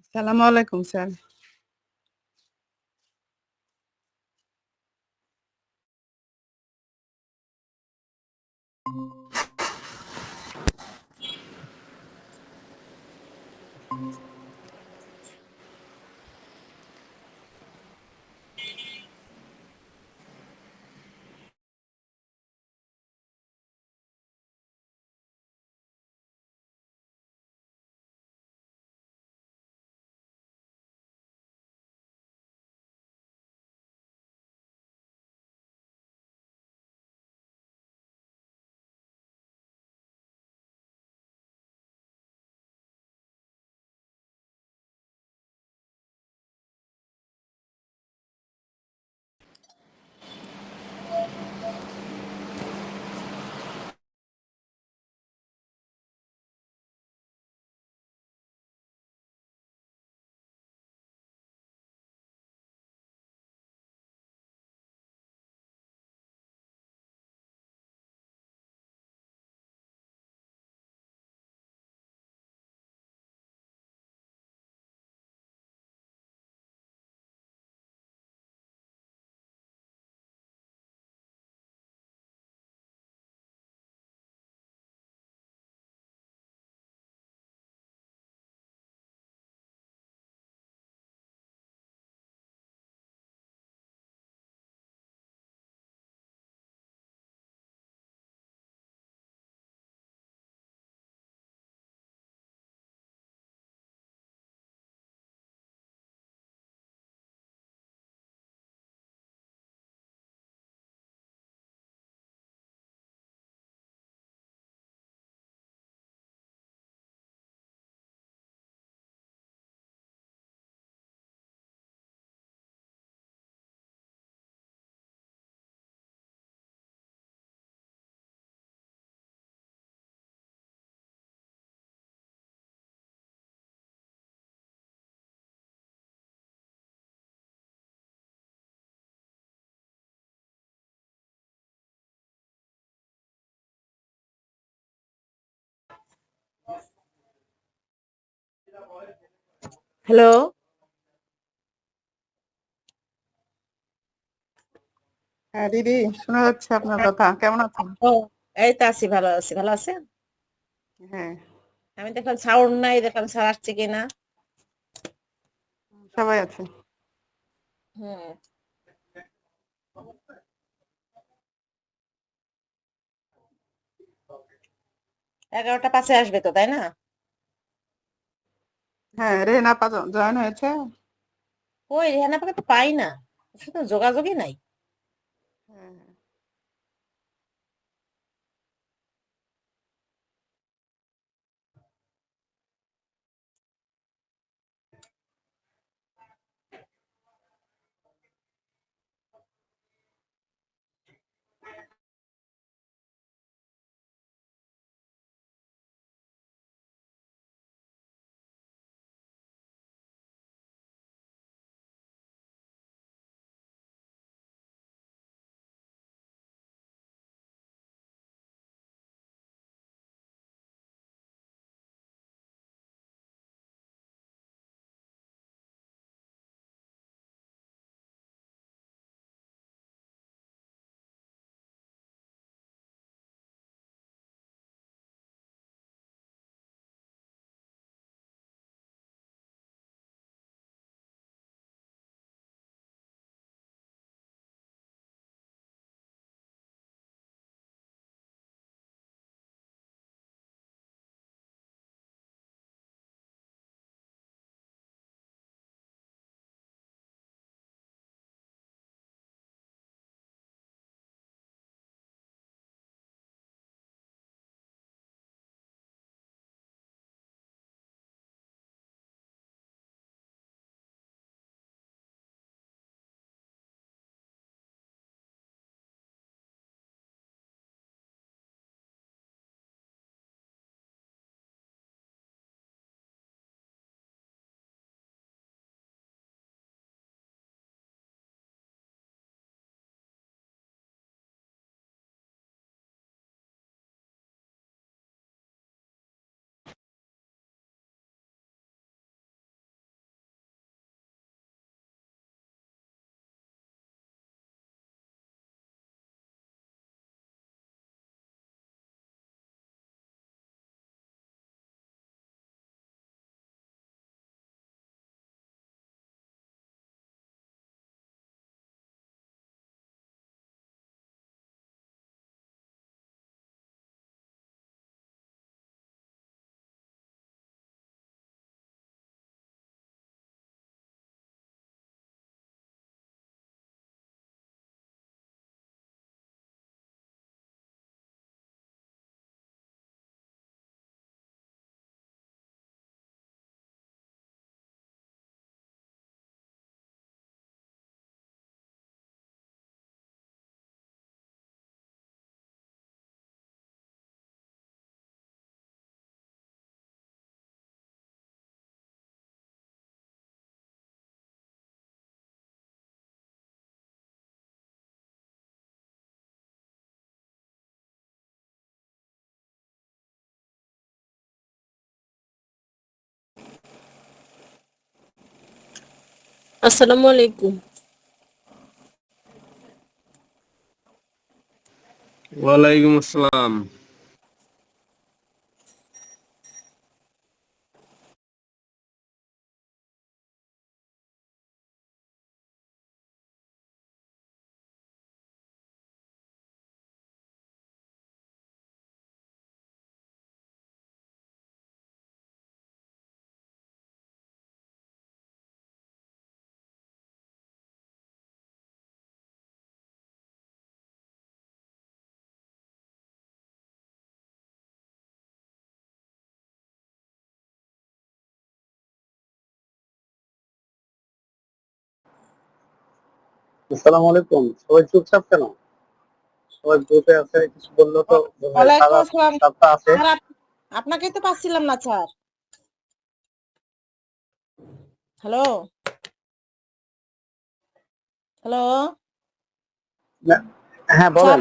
আসসালামু আলাইকুম sir. Hello. হ্যাঁ, দিদি শোনা যাচ্ছে আপনার কথা। কেমন আছেন? ও এই তো আছি, ভালো আছি। ভালো আছেন? হ্যাঁ, আমি দেখলাম সাউন্ড নাই, দেখলাম স্যার আসছে কিনা। সবাই আছে। হুম। 11:05 আসবে তো, তাই না? হ্যাঁ, রেহেনা আপা জয়েন হয়েছে? ওই রেহানা আপাকে তো পাই না। ওর সাথে যোগাযোগই নাই। হ্যাঁ, হ্যাঁ। আসসালামু আলাইকুম। ওয়ালাইকুম আসসালাম। আসসালামু আলাইকুম। সবাই চুপচাপ কেন? সবাই গ্রুপে আছে, কিছু বললো তো বোধহয় ওয়ালাইকুম সারা আসসালাম। সপ্তাহ আছে। স্যার আপনাকে তো পাচ্ছিলাম না স্যার। হ্যালো হ্যালো না- হ্যাঁ স্যার, বলেন।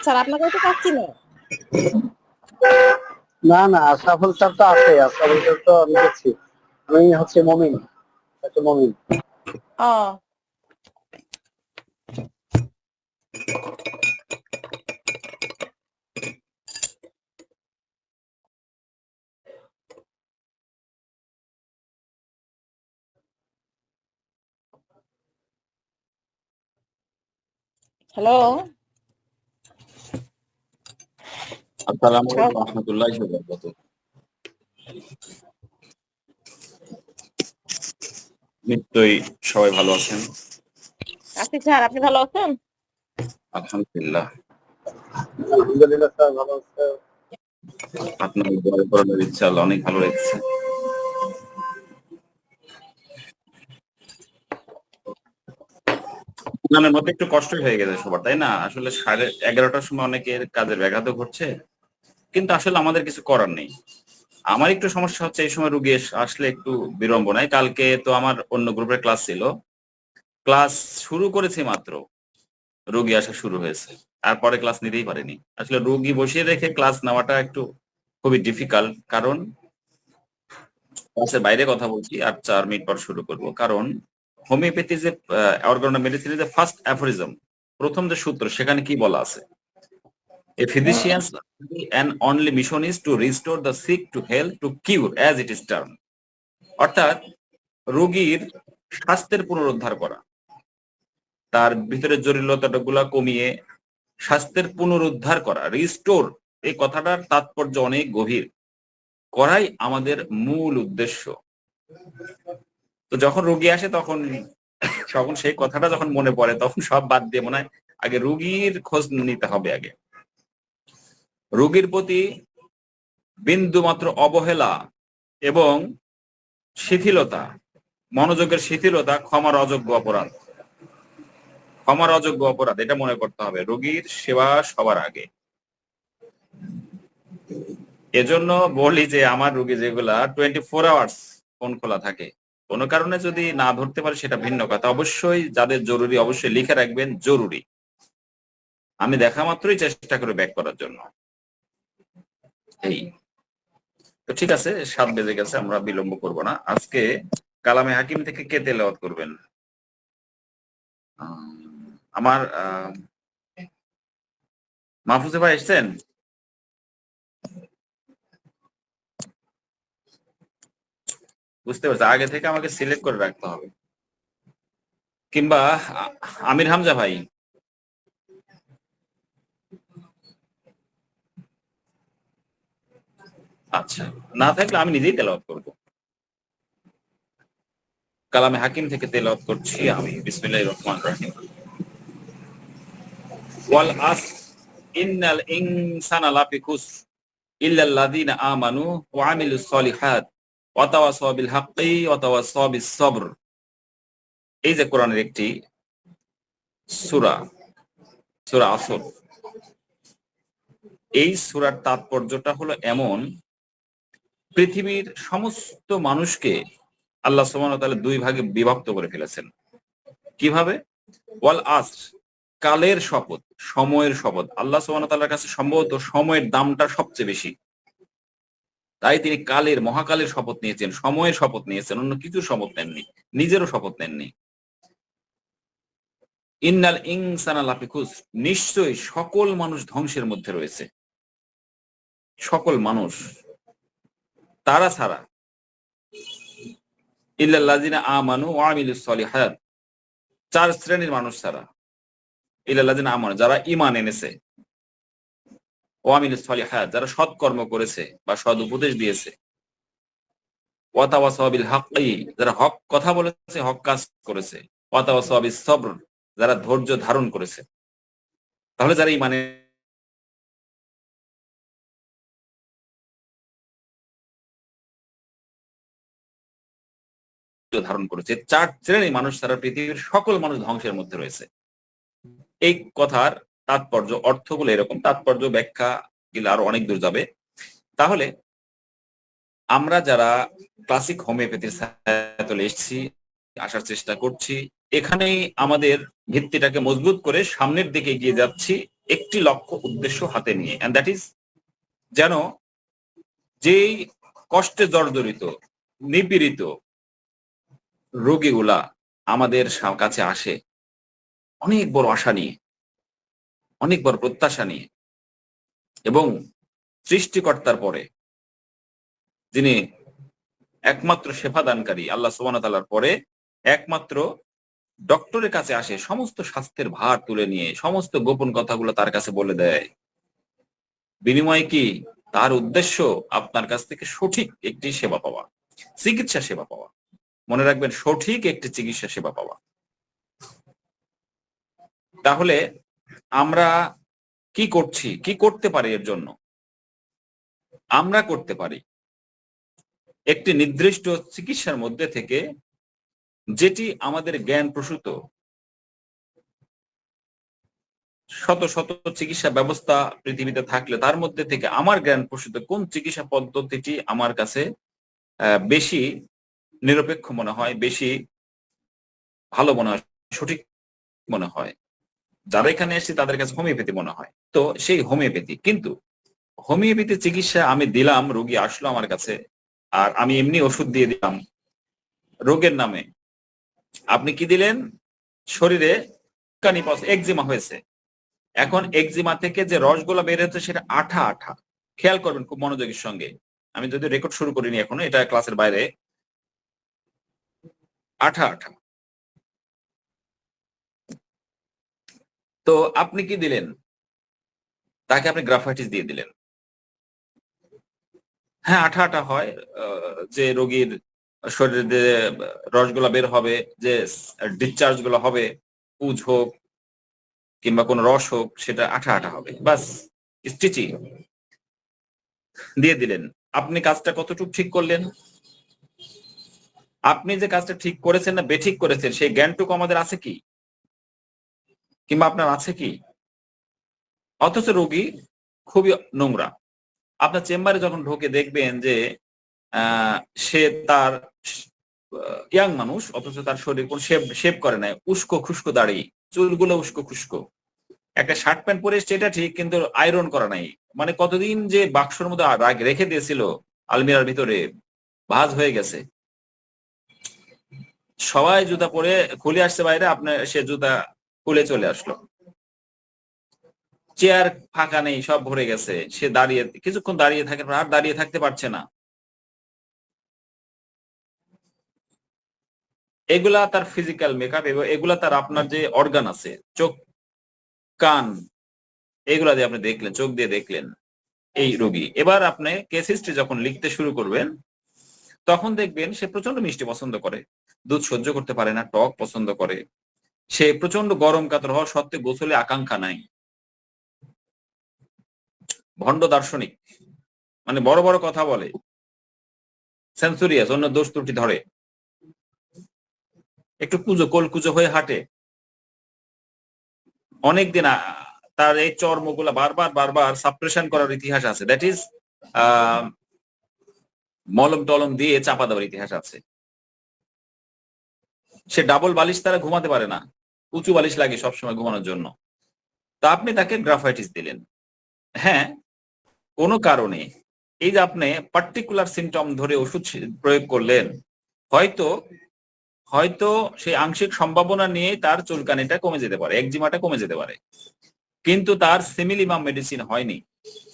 স্যার আপনাকে তো পাচ্ছি না। না না, আশরাফুল স্যার তো আছে, আশরাফুল স্যার তো আমি দেখছি। আমি হচ্ছে মমিন, একটা মমিন। ও হ্যালো আসসালামু আলাইকুম রহমতুল্লাহি ওয়া বারাকাতুহু। নিশ্চয়ই সবাই ভালো আছেন। আছি স্যার, আপনি ভালো আছেন? আলহামদুলিল্লাহ। আলহামদুলিল্লাহ স্যার ভালো আছে। আপনার দোয়া করার ইচ্ছা আল্লাহ অনেক ভালো রেখেছে। আপনার মধ্যে একটু কষ্ট হয়ে গেছে সবার, তাই না? আসলে 11:30টার সময় অনেকের কাজের ব্যাঘাতও ঘটছে, কিন্তু আসলে আমাদের কিছু করার নেই। আমার একটু সমস্যা হচ্ছে এই সময় রুগী আসলে একটু বিড়ম্বনায়। কালকে তো আমার অন্য গ্রুপের ক্লাস ছিল, ক্লাস শুরু করেছি মাত্র, রোগী আসা শুরু হয়েছে। আর পরে ক্লাস নিতেই পারেনি। আসলে রোগী বসিয়ে রেখে ক্লাস নেওয়াটা একটু খুবই ডিফিকাল্ট। কারণ ক্লাসের বাইরে কথা বলছি, আর 4 মিনিট পর শুরু করব। কারণ হোমিওপ্যাথি যে অর্গানো মেডিসিনের যে ফার্স্ট অ্যাফোরিজম, প্রথম যে সূত্র, সেখানে কি বলা আছে? এ physicians and only mission is to restore the sick to health to cure as it is termed। অর্থাৎ রোগীর স্বাস্থ্যের পুনরুদ্ধার করা, তার ভিতরে জটিলতাগুলা কমিয়ে স্বাস্থ্যের পুনরুদ্ধার করা, রিস্টোর, এই কথাটার তাৎপর্য অনেক গভীর করাই আমাদের মূল উদ্দেশ্য। তো যখন রোগী আসে তখন তখন সেই কথাটা যখন মনে পড়ে, তখন সব বাদ দিয়ে মনে হয় আগে রোগীর খোঁজ নিতে হবে। আগে রোগীর প্রতি বিন্দু মাত্র অবহেলা এবং শিথিলতা, মনোযোগের শিথিলতা ক্ষমার অযোগ্য অপরাধ। ক্ষমার অযোগ্য অপরাধ, এটা মনে করতে হবে। রোগীর সেবা সবার আগে। এজন্য বলি যে আমার রোগী যেগুলা 24 আওয়ার্স ফোন খোলা থাকে, কোনো কারণে যদি না ধরতে পারে সেটা ভিন্ন কথা। অবশ্যই যাদের জরুরি অবশ্যই লিখে রাখবেন, জরুরি। আমি দেখা মাত্রই চেষ্টা করে ব্যাক করার জন্য। এই তো ঠিক আছে, 7 বেজে গেছে, আমরা বিলম্ব করব না। আজকে কালামে হাকিম থেকে কে তেলাওয়াত করবেন? আমার মাহফুজে ভাই এসছেন? বুঝতে পারছি, আগে থেকে আমাকে সিলেক্ট করে রাখতে হবে। কিংবা আমির হামজা ভাই? আচ্ছা, না থাকলে আমি নিজেই তেলাওয়াত করব। কালামে হাকিম থেকে তেলাওয়াত করছি আমি। বিসমিল্লাহির রহমানির রহিম। ওয়াল আসর ইন্নাল ইনসানা লাফি খুসর ইল্লাল্লাযীনা আমানু ওয়া আমিলুস সলিহাত ওয়া তাওয়াসাউ বিল হাক্কি ওয়া তাওয়াসাউ বিস সবর। এই যে কোরআনের একটি সূরা, সূরা আসর। এই সূরার তাৎপর্যটা হলো এমন, পৃথিবীর সমস্ত মানুষকে আল্লাহ সুবহানাহু ওয়া তাআলা দুই ভাগে বিভক্ত করে ফেলেছেন। কিভাবে? ওয়াল আসর, কালের শপথ, সময়ের শপথ। আল্লাহ সুবহানাহু ওয়া তাআলার কাছে সম্ভবত সময়ের দামটা সবচেয়ে বেশি। তাই তিনি কালের, মহাকালের শপথ নিয়েছেন, সময়ের শপথ নিয়েছেন, অন্য কিছুর শপথ নেননি, নিজেরও শপথ নেননি। ইন্নাল ইনসানা লাফি খুসর, নিশ্চয়ই সকল মানুষ ধ্বংসের মধ্যে রয়েছে। সকল মানুষ, তারা ছাড়া ইল্লাল্লাযিনা আমানু ওয়া আমিলুস সলিহাত, 4 শ্রেণীর মানুষ ছাড়া। ইল্লাল্লাযিনা আমানু, যারা ঈমান এনেছে, ওয়া আমিলুস সলিহাত, যারা সৎকর্ম করেছে বা সৎ উপদেশ দিয়েছে, ওয়া তাওয়াসাউ বিল হাক্কি, যারা হক কথা বলেছে, হক কাজ করেছে, ওয়া তাওয়াসাউ বিস সবর, যারা ধৈর্য ধারণ করেছে। তাহলে যারা ঈমানে ধারণ করেছে, 4 শ্রেণীর মানুষ ছাড়া পৃথিবীর সকল মানুষ ধ্বংসের মধ্যে রয়েছে। এই কথার তাৎপর্য, অর্থগুলো এরকম, তাৎপর্য ব্যাখ্যা গেলে আরো অনেক দূর যাবে। তাহলে আমরা যারা ক্লাসিক হোমিওপ্যাথির সাথে এসেছি, আসার চেষ্টা করছি, এখানেই আমাদের ভিত্তিটাকে মজবুত করে সামনের দিকে এগিয়ে যাচ্ছি একটি লক্ষ্য উদ্দেশ্য হাতে নিয়ে, এন্ড দ্যাট ইজ যেন যেই কষ্টে জর্জরিত, নিপীড়িত রোগীগুলা আমাদের কাছে আসে অনেক বড় আশা নিয়ে, অনেক বড় প্রত্যাশা নিয়ে, এবং সৃষ্টিকর্তার পরে যিনি একমাত্র শেফাদানকারী আল্লাহ সুবহানাহু ওয়া তাআলার পরে একমাত্র ডক্টরের কাছে আসে, সমস্ত স্বাস্থ্যের ভার তুলে নিয়ে সমস্ত গোপন কথাগুলো তার কাছে বলে দেয়। বিনিময়ে কি? তার উদ্দেশ্য আপনার কাছ থেকে সঠিক একটি সেবা পাওয়া, চিকিৎসা সেবা পাওয়া। মনে রাখবেন, সঠিক একটি চিকিৎসা সেবা পাওয়া। তাহলে আমরা কি করছি, কি করতে পারি এর জন্য? আমরা করতে পারি একটি নির্দিষ্ট চিকিৎসার মধ্যে থেকে, যেটি আমাদের জ্ঞান প্রসূত শত শত চিকিৎসা ব্যবস্থা পৃথিবীতে থাকলে তার মধ্যে থেকে আমার জ্ঞান প্রসূত কোন চিকিৎসা পদ্ধতিটি আমার কাছে বেশি নিরপেক্ষ মনে হয়, বেশি ভালো মনে হয়, সঠিক মনে হয়। যারা এখানে এসেছে তাদের কাছে হোমিওপ্যাথি মনে হয়, তো সেই হোমিওপ্যাথি। কিন্তু হোমিওপ্যাথি চিকিৎসা আমি দিলাম, রোগী আসলো আমার কাছে, আর আমি এমনি ওষুধ দিয়ে দিলাম রোগের নামে। আপনি কি দিলেন? শরীরে একজিমা হয়েছে, এখন একজিমা থেকে যে রসগুলো বের হচ্ছে সেটা আঠা আঠা। খেয়াল করবেন খুব মনোযোগের সঙ্গে, আমি যদি রেকর্ড শুরু করিনি এখনো, এটা ক্লাসের বাইরে, আঠা আঠা। তো আপনি কি দিলেন? তাকে আপনি গ্রাফাইটিস দিয়ে দিলেন। হ্যাঁ, আঠা আঠা হয়, যে রোগীর শরীরে যে রসগুলা বের হবে, যে ডিসচার্জ গুলো হবে, পুজ হোক কিংবা কোন রস হোক, সেটা আঠা আঠা হবে। বাস, স্টিচিং দিয়ে দিলেন। আপনি কাজটা কতটুকু ঠিক করলেন? আপনি যে কাজটা ঠিক করেছেন না বেঠিক করেছেন, সেই জ্ঞানটুকু আমাদের আছে কি, কিংবা আপনার আছে কি? অথচ রোগী খুবই নোংরা। আপনার চেম্বারে যখন ঢোকে দেখবেন যে সে তার ইয়াং মানুষ, অথচ তার শরীর কোন শেভ করে নাই, উস্কো খুস্কো দাড়ি, চুলগুলো উস্কো খুস্কো, একটা শার্ট প্যান্ট পরে এসছে এটা ঠিক, কিন্তু আয়রন করা নাই। মানে কতদিন যে বাক্সর মধ্যে রেখে দিয়েছিল আলমিরার ভিতরে, ভাঁজ হয়ে গেছে। সবাই জুতা পরে খুলে আসছে বাইরে, আপনার সে জুতা খুলে চলে আসলো। চেয়ার ফাঁকা নেই, সব ভরে গেছে। সে দাঁড়িয়ে কিছুক্ষণ দাঁড়িয়ে থাকে, আর দাঁড়িয়ে থাকতে পারছে না। এগুলা তার ফিজিক্যাল মেকআপ, এবং এগুলা তার আপনার যে অর্গান আছে, চোখ, কান, এগুলা দিয়ে আপনি দেখলেন, চোখ দিয়ে দেখলেন এই রোগী। এবার আপনি কেস হিস্ট্রি যখন লিখতে শুরু করবেন, তখন দেখবেন সে প্রচন্ড মিষ্টি পছন্দ করে, দুধ সহ্য করতে পারে না, টক পছন্দ করে, সে প্রচন্ড গরম কাতর হওয়া সত্ত্বে গোসলে আকাঙ্ক্ষা নাই। ভণ্ড দার্শনিক, মানে বড় বড় কথা বলে, সেন্সুরিয়াস, অন্য দোষ ত্রুটি ধরে, একটু কুজো হয়ে হাঁটে। অনেকদিন তার এই চর্মগুলা বারবার সাপ্রেশন করার ইতিহাস আছে, দ্যাট ইজ মলম টলম দিয়ে চাপা দেওয়ার ইতিহাস আছে। সে ডাবল বালিশ তারা ঘুমাতে পারে না, উঁচু বালিশ লাগে সবসময় ঘুমানোর জন্য। তা আপনি তাকে গ্রাফাইটিস দিলেন। হ্যাঁ, কোনো কারণে এই যে আপনি পার্টিকুলার সিমটম ধরে ওষুধ প্রয়োগ করলেন, হয়তো হয়তো সেই আংশিক সম্ভাবনা নিয়ে তার চুলকানিটা কমে যেতে পারে, একজিমাটা কমে যেতে পারে, কিন্তু তার সিমিলিমাম মেডিসিন হয়নি।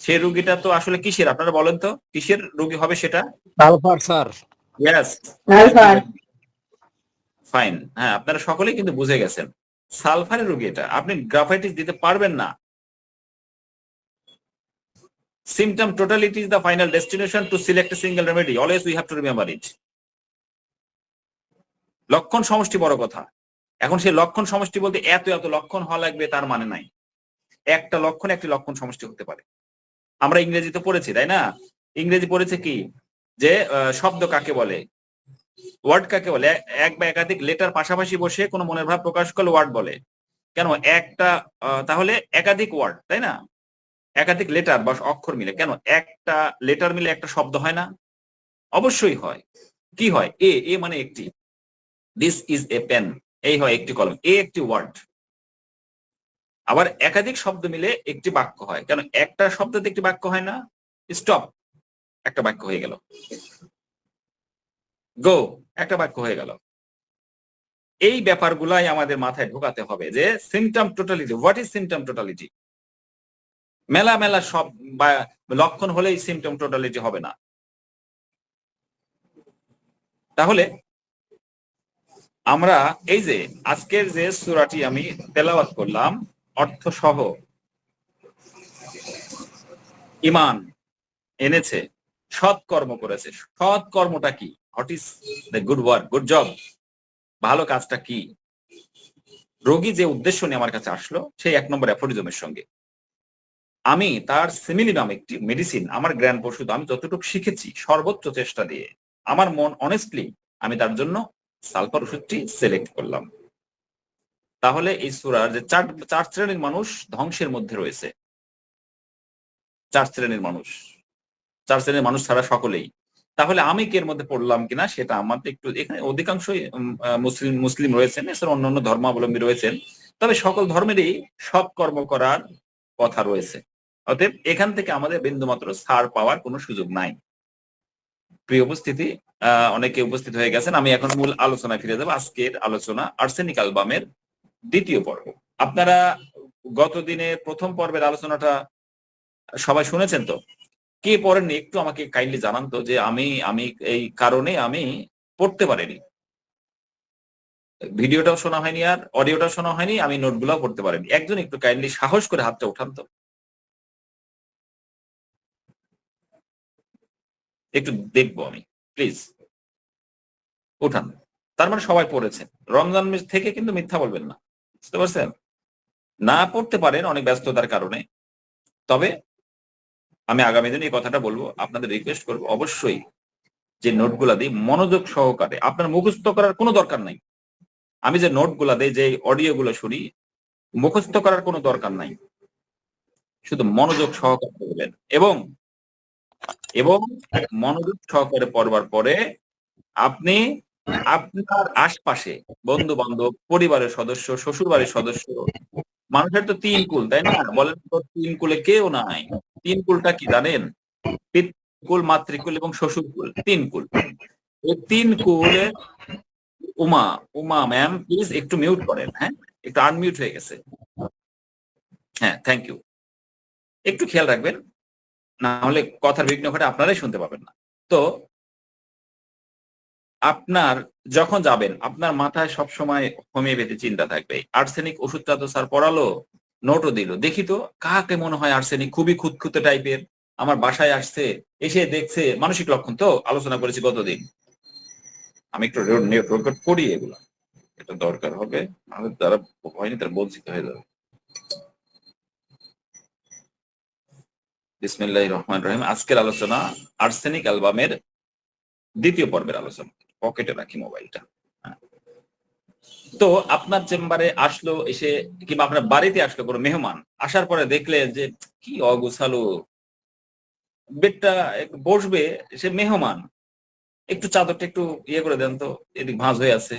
সেই রোগীটা তো আসলে কিসের, আপনারা বলেন তো কিসের রোগী হবে সেটা? Sulphur sir. Yes, fine. হ্যাঁ, আপনারা সকলেই কিন্তু বুঝে গেছেন সালফারের রোগী এটা। আপনি গ্রাফাইটিস দিতে পারবেন না। Symptom totality is the final destination to select a single remedy. Always we have to remember it. লক্ষণ সমষ্টি বড় কথা। এখন সেই লক্ষণ সমষ্টি বলতে এত এত লক্ষণ হওয়া লাগবে তার মানে নাই। একটা লক্ষণ একটি লক্ষণ সমষ্টি হতে পারে। আমরা ইংরেজিতে পড়েছি, তাই না? ইংরেজি পড়েছে কি যে শব্দ কাকে বলে, ওয়ার্ড কাকে বলে? এক বা একাধিক লেটার পাশাপাশি বসে কোনো মনের ভাব প্রকাশ করলে ওয়ার্ড বলে। কেন? একটা তাহলে একাধিক ওয়ার্ড, তাই না? একাধিক লেটার বা অক্ষর মিলে। কেন? একটা লেটার মিলে একটা শব্দ হয় না? অবশ্যই হয়। কি হয়? এ মানে একটি, দিস ইজ এ পেন, এই হয় একটি কলম, এ একটি ওয়ার্ড। আবার একাধিক শব্দ মিলে একটি বাক্য হয়। কেন? একটা শব্দতে একটি বাক্য হয় না? স্টপ, একটা বাক্য হয়ে গেল। গো, একটা বাক্য হয়ে গেল। এই ব্যাপারগুলাই আমাদের মাথায় ঢোকাতে হবে যে symptom totality. What is symptom totality? মেলা মেলা সব বা লক্ষণ হলেই সিমটম টোটালিটি হবে না। তাহলে আমরা এই যে আজকের যে সূরাটি আমি তেলাওয়াত করলাম, অর্থ সহ ঈমান এনেছে, সৎ কর্ম করেছে। সৎ কর্মটা কি? What is the good work, good job? ভালো কাজটা কি? রোগী যে উদ্দেশ্য নিয়ে আমার কাছে আসলো, সেই 1 নম্বর অ্যাফোরিজমের সঙ্গে আমি তার সিমিলিমাম একটি মেডিসিন, আমার জ্ঞান প্রসূত আমি যতটুকু শিখেছি সর্বোচ্চ চেষ্টা দিয়ে আমার মন অনেস্টলি আমি তার জন্য সালফার ওষুধটি সিলেক্ট করলাম। তাহলে এই সূরার যে চার শ্রেণীর মানুষ ধ্বংসের মধ্যে রয়েছে, 4 শ্রেণীর মানুষ, 4 শ্রেণীর মানুষ ছাড়া সকলেই। তাহলে আমি কি এর মধ্যে পড়লাম কিনা সেটা আমাদের একটু, এখানে অধিকাংশই মুসলিম রয়েছেন, এছাড়া অন্যান্য ধর্মাবলম্বী রয়েছেন, তবে সকল ধর্মেরই সৎ কর্ম করার কথা রয়েছে। অতএব এখান থেকে আমাদের বিন্দুমাত্র ছাড় পাওয়ার কোনো সুযোগ নাই। প্রিয় উপস্থিতি, অনেকে উপস্থিত হয়ে গেছেন। আমি এখন মূল আলোচনায় ফিরে যাব। আজকের আলোচনা আর্সেনিক অ্যালবামের 2য় পর্ব। আপনারা গত দিনের প্রথম পর্বের আলোচনাটা সবাই শুনেছেন তো? কে পড়েননি একটু আমাকে কাইন্ডলি জানান তো, যে আমি এই কারণে আমি পড়তে পারিনি। ভিডিওটাও শোনা হয়নি আর অডিওটাও শোনা হয়নি, আমি নোটগুলাও পড়তে পারিনি। একজন একটু কাইন্ডলি সাহস করে হাতটা উঠান তো, একটু দেখবো আমি, প্লিজ উঠান। তার মানে সবাই পড়েছেন। রমজান মাস থেকে কিন্তু মিথ্যা বলবেন না, বুঝতে পারছেন? না পড়তে পারেন অনেক ব্যস্ততার কারণে, তবে আমি আগামী দিনে এই কথাটা বলবো, আপনাদের রিকোয়েস্ট করবো অবশ্যই যে নোটগুলা দিই মনোযোগ সহকারে। আপনার মুখস্থ করার কোনো দরকার নাই। আমি যে নোটগুলা দিই, যে অডিও গুলো শুনি, মুখস্থ করার কোনো দরকার নাই, শুধু মনোযোগ সহকারে পড়বেন। এবং এবং মনোযোগ সহকারে পড়বার পরে আপনি আপনার আশপাশে বন্ধু বান্ধব, পরিবারের সদস্য, শ্বশুর বাড়ির সদস্য, মানুষের তো 3 কুল, তাই না? বলেন তো 3 কুলে কেউ নাই। 3 কুলটা কি জানেন? পিতৃকুল, মাতৃকুল এবং শ্বশুরকুল, 3 কুল। এই 3 কুলে উমা ম্যাম প্লিজ একটু মিউট করেন। হ্যাঁ, একটু আনমিউট হয়ে গেছে। হ্যাঁ, থ্যাংক ইউ। একটু খেয়াল রাখবেন, না হলে কথার বিঘ্ন ঘটে, আপনারাই শুনতে পাবেন না। তো আপনার যখন যাবেন, আপনার মাথায় সবসময় হোমিওপ্যাথি চিন্তা থাকবে। আর্সেনিক ওষুধটা তো স্যার পড়ালো, নোটও দিল, দেখি তো কাকে মনে হয় আর্সেনিক খুবই খুঁতখুঁতে টাইপের, আমার বাসায় আসছে, এসে দেখছে। মানসিক লক্ষণ তো আলোচনা করেছি গতদিন। আমি একটু রেকর্ড করি এগুলো, এটা দরকার হবে, নাহলে যারা হয়নি তারা বঞ্চিত হয়ে যাবে। বিসমিল্লাহির রহমানির রহিম। আজকের আলোচনা আর্সেনিক অ্যালবামের 2য় পর্বের আলোচনা। পকেটে রাখি মোবাইলটা। তো আপনার চেম্বারে আসলো, এসে কিংবা আপনার বাড়িতে আসলো কোনো মেহমান, আসার পরে দেখলেন যে কি অগোছালো, বেডটা বসবে, সে মেহমান, একটু চাদরটা একটু ইয়ে করে দেন তো, এদিক ভাঁজ হয়ে আছে,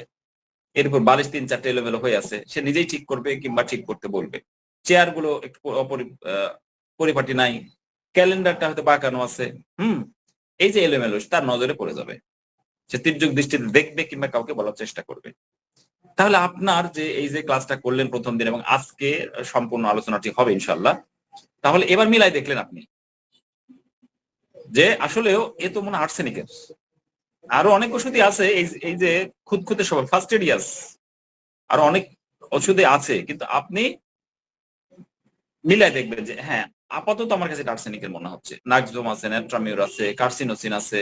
এর উপর বালিশ 3-4টে এলোমেলো হয়ে আছে, সে নিজেই ঠিক করবে কিংবা ঠিক করতে বলবে। চেয়ার গুলো একটু পরিপাটি নাই, ক্যালেন্ডারটা হয়তো বাঁকানো আছে, এই যে এলোমেলো তার নজরে পড়ে যাবে, সে তীর্যক দৃষ্টিতে দেখবে কিংবা কাউকে বলার চেষ্টা করবে। তাহলে আপনার যে এই যে ক্লাসটা করলেন প্রথম দিন এবং আজকে সম্পূর্ণ আলোচনাটি হবে ইনশাল্লাহ, তাহলে এবার মিলাই দেখলেন আপনি যে আসলেও এ তো মনে আর্সেনিকের। আরো অনেক ওষুধই আছে, এই যে খুঁতখুঁতে স্বভাব, ফাস্টেডিয়াস, আরো অনেক ওষুধে আছে, কিন্তু আপনি মিলাই দেখবেন যে হ্যাঁ আপাতত আমার কাছে আর্সেনিকের মনে হচ্ছে। নাক্সোম আছে, নেট্রামিউর আছে, কার্সিনোসিন আছে,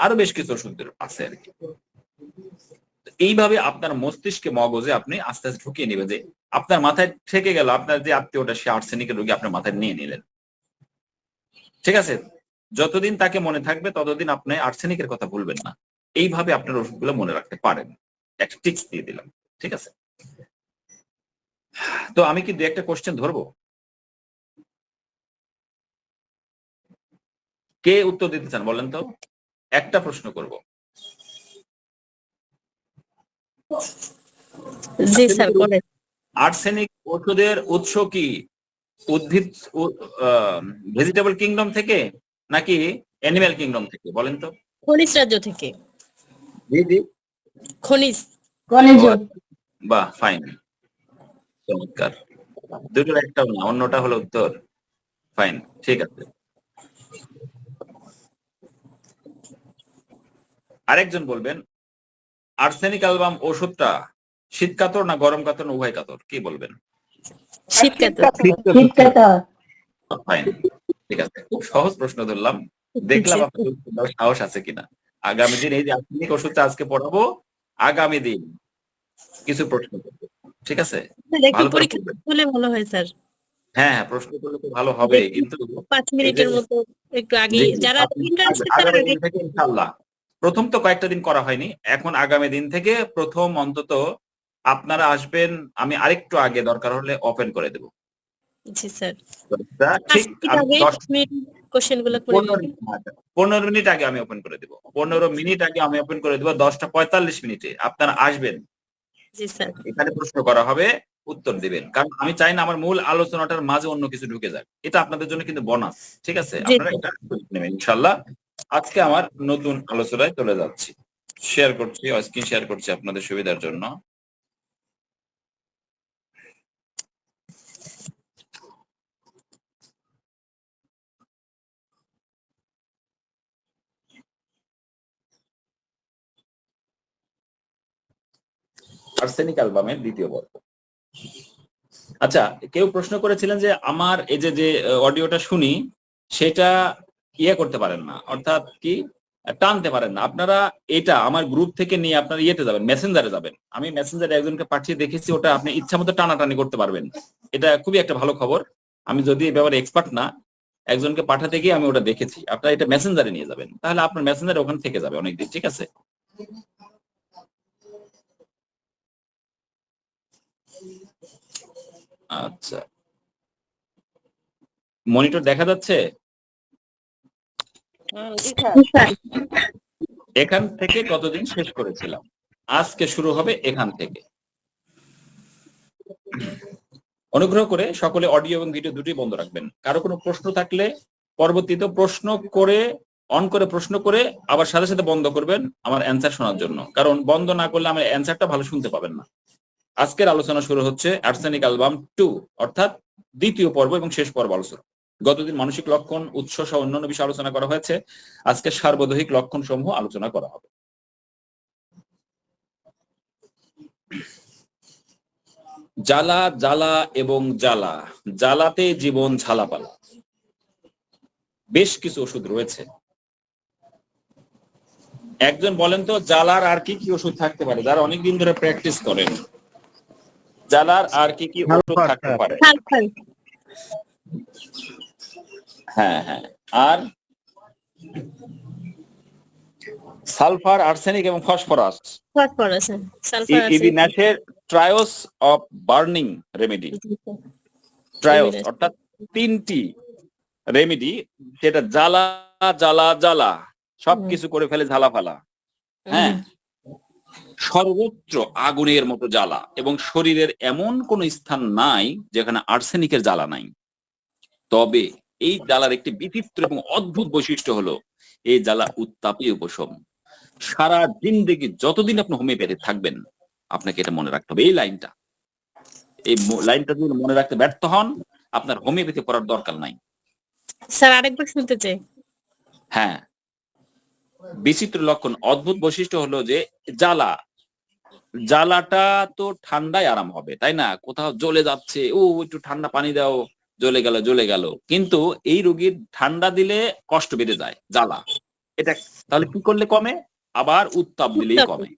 আরো বেশ কিছু ওষুধ আছে আর কি। এইভাবে আপনার মস্তিষ্কে মগজে আপনি আস্তে আস্তে ঢুকিয়ে নেবেন যে আপনার মাথায় থেকে গেল আপনার যে আত্মীয়টা সে আর্সেনিকের রোগী আপনার মাথায় নিয়ে নিলেন, ঠিক আছে? যতদিন তাকে মনে থাকবে ততদিন আপনি আর্সেনিকের কথা ভুলবেন না। এইভাবে আপনার ওষুধগুলো মনে রাখতে পারেন, একটা টিপস দিয়ে দিলাম, ঠিক আছে? তো আমি কি দু একটা কোশ্চেন ধরবো, কে উত্তর দিতে চান বলেন তো? একটা প্রশ্ন করব। জি স্যার করেন। আর্সেনিক ওষুধের উৎস কি উদ্ভিদ, ভেজিটেবল কিংডম থেকে নাকি অ্যানিম্যাল কিংডম থেকে বলেন তো? খনিজ রাজ্য থেকে। জি জি, খনিজ। বাহ, ফাইন, চমৎকার। দুটোর একটাও না, অন্যটা হলো উত্তর। ফাইন, ঠিক আছে। আরেকজন বলবেন আর্সেনিক অ্যালবাম ওষুধটা শীত কাতর না গরম কাতর না উভয় কাতর, কি বলবেন? শীতকাতর। ফাইন, ঠিক আছে। খুব সহজ প্রশ্ন ধরলাম, দেখলাম আপনার সাহস আছে কিনা। আগামী দিন এই যে আর্সেনিক ওষুধটা আজকে পড়াবো, আগামী দিন কিছু প্রশ্ন করবো, ঠিক আছে? ভালো করে পড়বেন। ভালো হয় স্যার। হ্যাঁ, প্রশ্ন করলে তো ভালো হবে, কিন্তু 5 মিনিটের মতো একটু আগে যারা ইন্টারেস্টেড তারা আগামী দিন থেকে ইনশাআল্লাহ, প্রথম তো কয়েকটা দিন করা হয়নি, এখন আগামী দিন থেকে প্রথম অন্তত আপনারা আসবেন, আমি আরেকটু আগে দরকার হলে ওপেন করে দেব। জি স্যার। ঠিক 10 মিনিট কোশ্চেনগুলো করে নিন। 15 মিনিট আগে আমি ওপেন করে দেব, 15 মিনিট আগে আমি ওপেন করে দেব। 10:45 মিনিটে আপনারা আসবেন, জি স্যার। এখানে প্রশ্ন করা হবে, উত্তর দিবেন। কারণ আমি চাই না আমার মূল আলোচনাটার মাঝে অন্য কিছু ঢুকে যাক, এটা আপনাদের জন্য কিন্তু বোনাস, ঠিক আছে? আপনারা এটা নেবেন ইনশাআল্লাহ। আজকে আমার নতুন আলোচনায় চলে যাচ্ছি, শেয়ার করছি, স্ক্রিন শেয়ার করছি আপনাদের সুবিধার জন্য। আর্সেনিক অ্যালবামের দ্বিতীয় পর্ব। আচ্ছা, কেউ প্রশ্ন করেছিলেন যে আমার এই যে অডিওটা শুনি সেটা করতে পারেন না, অর্থাৎ কি টানতে পারেন না আপনারা। এটা আমার গ্রুপ থেকে নিয়ে আপনারা ইয়েতে যাবেন, মেসেঞ্জারে যাবেন। আমি মেসেঞ্জারে একজনকে পাঠিয়ে দেখেছি, ওটা আপনি ইচ্ছা মতো টানাটানি করতে পারবেন। এটা খুবই একটা ভালো খবর। আমি যদি এই ব্যাপারে এক্সপার্ট না, একজনকে পাঠাতে গিয়ে আমি ওটা দেখেছি। আপনারা এটা মেসেঞ্জারে নিয়ে যাবেন, তাহলে আপনার মেসেঞ্জারে ওখানে থেকে যাবে অনেকদিন, ঠিক আছে? আচ্ছা, মনিটর দেখা যাচ্ছে? এখান থেকে কতদিন শেষ করেছিলাম, আজকে শুরু হবে এখান থেকে। অনুগ্রহ করে সকলে অডিও এবং ভিডিও দুটোই বন্ধ রাখবেন। কারো কোনো প্রশ্ন থাকলে পরবর্তীতে প্রশ্ন করে অন করে প্রশ্ন করে আবার সাথে সাথে বন্ধ করবেন আমার অ্যান্সার শোনার জন্য, কারণ বন্ধ না করলে আমার অ্যান্সারটা ভালো শুনতে পাবেন না। আজকের আলোচনা শুরু হচ্ছে আর্সেনিক অ্যালবাম 2, অর্থাৎ দ্বিতীয় পর্ব এবং শেষ পর্ব আলোচনা। গতদিন মানসিক লক্ষণ, উৎস সহ অন্যান্য বিষয় আলোচনা করা হয়েছে, আজকে সার্বদৈহিক লক্ষণ সমূহ আলোচনা করা হবে। জ্বালা জ্বালা এবং জ্বালা, জ্বালাতে জীবন ঝালাপালা, বেশ কিছু ওষুধ রয়েছে। একজন বলেন তো জ্বালার আর কি কি ওষুধ থাকতে পারে, যারা অনেকদিন ধরে প্র্যাকটিস করেন? জ্বালার আর কি কি ওষুধ থাকতে পারে? হ্যাঁ হ্যাঁ, আর সালফার, আর্সেনিক এবং ফসফরাস। ন্যাশের trios of burning remedy, trios অর্থাৎ 3টি রেমেডি, যেটা জ্বালা জ্বালা জ্বালা সবকিছু করে ফেলে ঝালা ফালা। হ্যাঁ, সর্বত্র আগুনের মতো জ্বালা, এবং শরীরের এমন কোন স্থান নাই যেখানে আর্সেনিকের জ্বালা নাই। তবে এই জ্বালার একটি বিচিত্র এবং অদ্ভুত বৈশিষ্ট্য হলো এই জ্বালা উত্তাপীয় উপশম। সারা জিন্দেগি যতদিন আপনি হোমিওপ্যাথি থাকবেন আপনাকে এটা মনে রাখতে হবে। এই লাইনটা যদি মনে রাখতে ব্যর্থ হন আপনার হোমিওপ্যাথি পড়ার দরকার নাই। স্যার আরেকবার শুনতে চাই। হ্যাঁ, বিচিত্র লক্ষণ অদ্ভুত বৈশিষ্ট্য হলো যে জ্বালাটা তো ঠান্ডায় আরাম হবে, তাই না? কোথাও জ্বলে যাচ্ছে, ও একটু ঠান্ডা পানি দাও, জ্বলে গেল। কিন্তু এই রোগীর ঠান্ডা দিলে কষ্ট বেড়ে যায়, জ্বালা। এটা তাহলে কি করলে কমে? আবার উত্তাপ দিলেই কমে।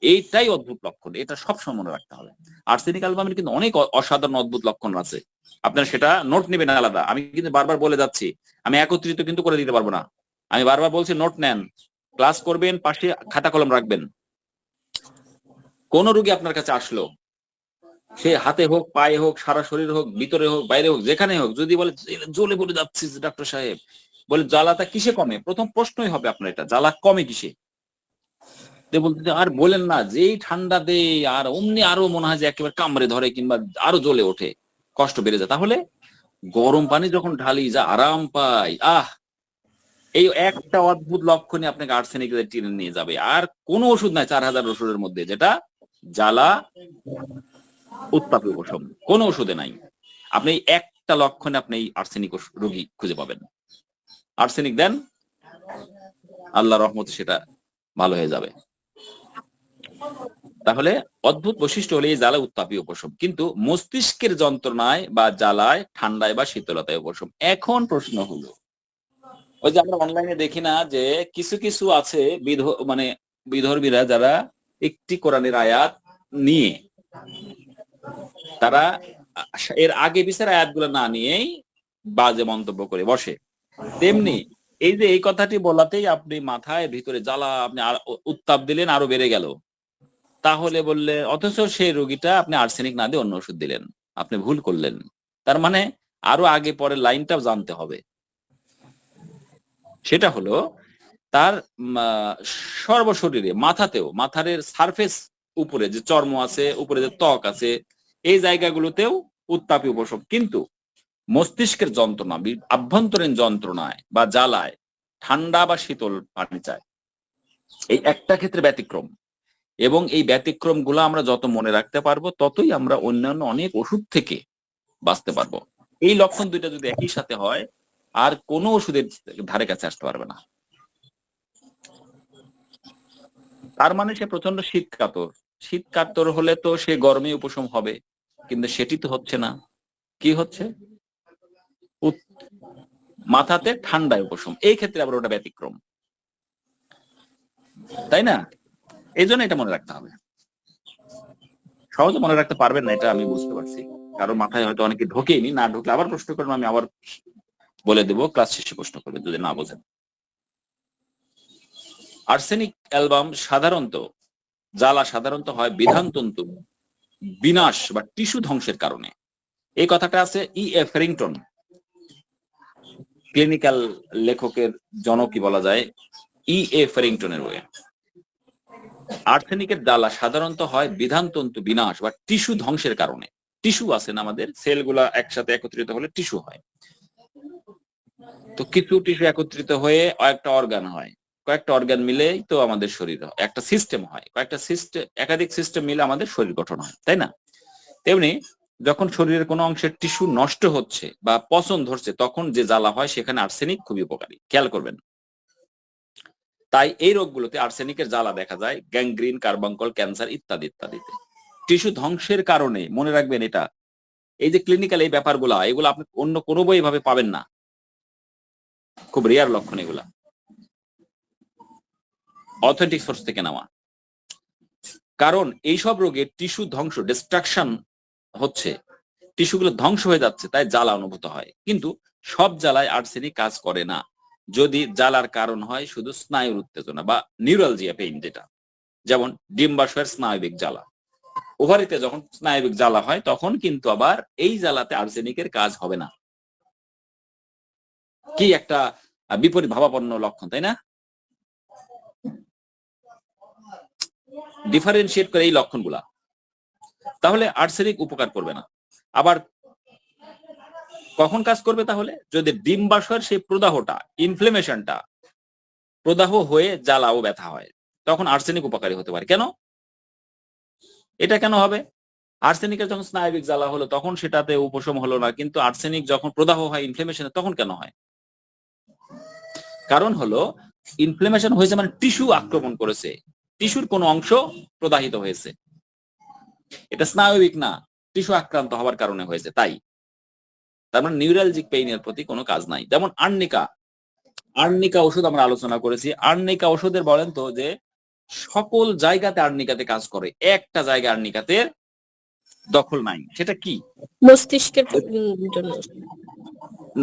এইটাই অদ্ভুত লক্ষণ, এটা সবসময় মনে রাখতে হবে। আর্সেনিক অ্যালবামের কিন্তু অনেক অসাধারণ অদ্ভুত লক্ষণ আছে, আপনারা সেটা নোট নেবেন আলাদা। আমি কিন্তু বারবার বলে যাচ্ছি, আমি একত্রিত কিন্তু করে দিতে পারবো না। আমি বারবার বলছি নোট নেন, ক্লাস করবেন, পাশে খাতা কলম রাখবেন। কোন রোগী আপনার কাছে আসলো, সে হাতে হোক, পায়ে হোক, সারা শরীর হোক, ভিতরে হোক, বাইরে হোক, যেখানে হোক, যদি বলে জ্বলে পড়ে যাচ্ছি ডাক্তার সাহেব, বলে জ্বালাটা কিসে কমে? প্রথম প্রশ্নই হবে আপনার এটা, জ্বালা কমে কিসে? বলতে আর বলেন না, যেই ঠান্ডা দেয় আর অমনি আরো মনে হয় যে একেবারে কামড়ে ধরে কিংবা আরো জ্বলে ওঠে, কষ্ট বেড়ে যায়। তাহলে গরম পানি যখন ঢালি যা আরাম পাই, এই একটা অদ্ভুত লক্ষণই আপনাকে আর্সেনিক টেনে নিয়ে যাবে। আর কোনো ওষুধ নাই 4000 ওষুধের মধ্যে যেটা জ্বালা উত্তাপী উপশম, কোনো ওষুধে নাই। আপনি একটা লক্ষণে আপনি আর্সেনিক রোগী খুঁজে পাবেন। আর্সেনিক দেন, আল্লাহ রহমতে সেটা ভালো হয়ে যাবে। তাহলে অদ্ভুত বৈশিষ্ট্য হলে এই জ্বালা উত্তাপী উপশম, কিন্তু মস্তিষ্কের যন্ত্রণায় বা জ্বালায়, ঠান্ডায় বা শীতলতায় উপশম। এখন প্রশ্ন হলো, ওই যে আমরা অনলাইনে দেখি না যে কিছু কিছু আছে বিধর্মীরা যারা একটি কোরআনের আয়াত নিয়ে তারা এর আগে বিচার আয়াতগুলো না নিয়েই বাজে মন্তব্য করে বসে। তেমনি এই যে এই কথাটি বলাতেই আপনি মাথায় ভিতরে জ্বালা, আপনি উত্তাপ দিলেন, আরো বেড়ে গেল। তাহলে বললে, অথচ সেই রোগীটা আপনি আর্সেনিক না দিয়ে অন্য ওষুধ দিলেন, আপনি ভুল করলেন। তার মানে আরো আগে পরে লাইনটাও জানতে হবে। সেটা হলো তার সর্বশরীরে, মাথার সারফেস, উপরে যে চর্ম আছে, উপরে যে ত্বক আছে, এই জায়গাগুলোতেও উত্তাপী উপশম। কিন্তু মস্তিষ্কের যন্ত্রণা, আভ্যন্তরীণ যন্ত্রণায় বা জ্বালায় ঠান্ডা বা শীতল পানি চায়, এই একটা ক্ষেত্রে ব্যতিক্রম। এবং এই ব্যতিক্রম গুলো আমরা যত মনে রাখতে পারবো ততই আমরা অন্যান্য অনেক ওষুধ থেকে বাঁচতে পারবো। এই লক্ষণ দুইটা যদি একই সাথে হয় আর কোনো ওষুধের ধারে কাছে আসতে পারবে না। তার মানে সে প্রচন্ড শীত কাতর হলে তো সে গরমে উপশম হবে, কিন্তু সেটি তো হচ্ছে না। কি হচ্ছে? মাথাতে ঠান্ডায় উপশম। এই ক্ষেত্রে আবার ওটা ব্যতিক্রম, তাই না? এই জন্য এটা মনে রাখতে হবে। সহজে মনে রাখতে পারবেন না, এটা আমি বুঝতে পারছি। কারণ মাথায় হয়তো অনেকে ঢোকেনি, না ঢুকলে আবার প্রশ্ন করবেন, আমি আবার বলে দেবো, ক্লাস শেষে প্রশ্ন করবেন যদি না বোঝেন। আর্সেনিক অ্যালবাম সাধারণত হয় বিধানতন্তু বিনাশ বা টিস্যু ধ্বংসের কারণে। এই কথাটা আছে E.F. ফেরিংটন, ক্লিনিক্যাল লেখকের জনকই বলা যায়, E.F. ফেরিংটনের বইয়ে। আর্সেনিকের জ্বালা সাধারণত হয় বিধানতন্তু বিনাশ বা টিস্যু ধ্বংসের কারণে। টিস্যু আছে না, আমাদের সেলগুলা একসাথে একত্রিত হলে টিস্যু হয়। তো কিছু টিস্যু একত্রিত হয়ে একটা অর্গান হয়, কয়েকটা অর্গান মিলেই তো আমাদের শরীর হয়, একটা সিস্টেম হয়, একাধিক সিস্টেম মিলে আমাদের শরীর গঠন হয়, তাই না? তেমনি যখন শরীরের কোনো অংশের টিস্যু নষ্ট হচ্ছে বা পচন ধরছে, তখন যে জ্বালা হয় সেখানে আর্সেনিক খুবই উপকারী, খেয়াল করবেন। তাই এই রোগগুলোতে আর্সেনিকের জ্বালা দেখা যায়, গ্যাংগ্রিন, কার্বাঙ্কল, ক্যান্সার ইত্যাদি ইত্যাদিতে। টিস্যু ধ্বংসের কারণে মনে রাখবেন এটা, এই যে ক্লিনিক্যাল এই ব্যাপারগুলা, এগুলো আপনি অন্য কোনো বই ভাবে পাবেন না, খুব রেয়ার লক্ষণ এগুলা, অথেন্টিক সোর্স থেকে নেওয়া। কারণ এইসব রোগে টিস্যু ধ্বংস, ডিস্ট্রাকশন হচ্ছে, টিস্যুগুলো ধ্বংস হয়ে যাচ্ছে, তাই জ্বালা অনুভূত হয়। কিন্তু সব জ্বালায় আর্সেনিক কাজ করে না। যদি জ্বালার কারণ হয় শুধু স্নায়ুর উত্তেজনা বা নিউরালজিয়া পেইন, যেটা যেমন ডিম্বাশয়ের স্নায়বিক জ্বালা, ওভারিতে যখন স্নায়বিক জ্বালা হয় তখন কিন্তু আবার এই জ্বালাতে আর্সেনিকের কাজ হবে না। কি একটা বিপরীত ভাবাপন্ন লক্ষণ, তাই না? ডিফারেন্সিয়েট করে এই লক্ষণগুলা, তাহলে আর্সেনিক উপকার করবে না। আবার কখন কাজ করবে তাহলে? যদি ডিম্বাশয়ের সেই প্রদাহটা, ইনফ্লেমেশনটা প্রদাহ হয়ে জ্বালা ও ব্যথা হয়, তখন আর্সেনিক উপকারী হতে পারে। কেন? এটা কেন হবে? আর্সেনিকের যখন স্নায়বিক জ্বালা হলো তখন সেটাতে উপশম হলো না, কিন্তু আর্সেনিক যখন প্রদাহ হয় ইনফ্লেমেশনে তখন কেন হয়? কারণ হলো ইনফ্লেমেশন হয়েছে মানে টিস্যু আক্রমণ করেছে, টিস্যুর কোন অংশ প্রদাহিত হয়েছে, এটা স্নায়বিক না, টিস্যু আক্রান্ত হওয়ার কারণে হয়েছে। তাই তার মানে নিউরালজিক পেইনের প্রতি কোনো কাজ নাই। যেমন আর্নিকা, আর্নিকা ওষুধ আমরা আলোচনা করেছি। আর্নিকা ওষুধের বলেন তো যে সকল জায়গাতে আর্নিকাতে কাজ করে, একটা জায়গায় আর্নিকাতে দখল নাই, সেটা কি? মস্তিষ্কের জন্য।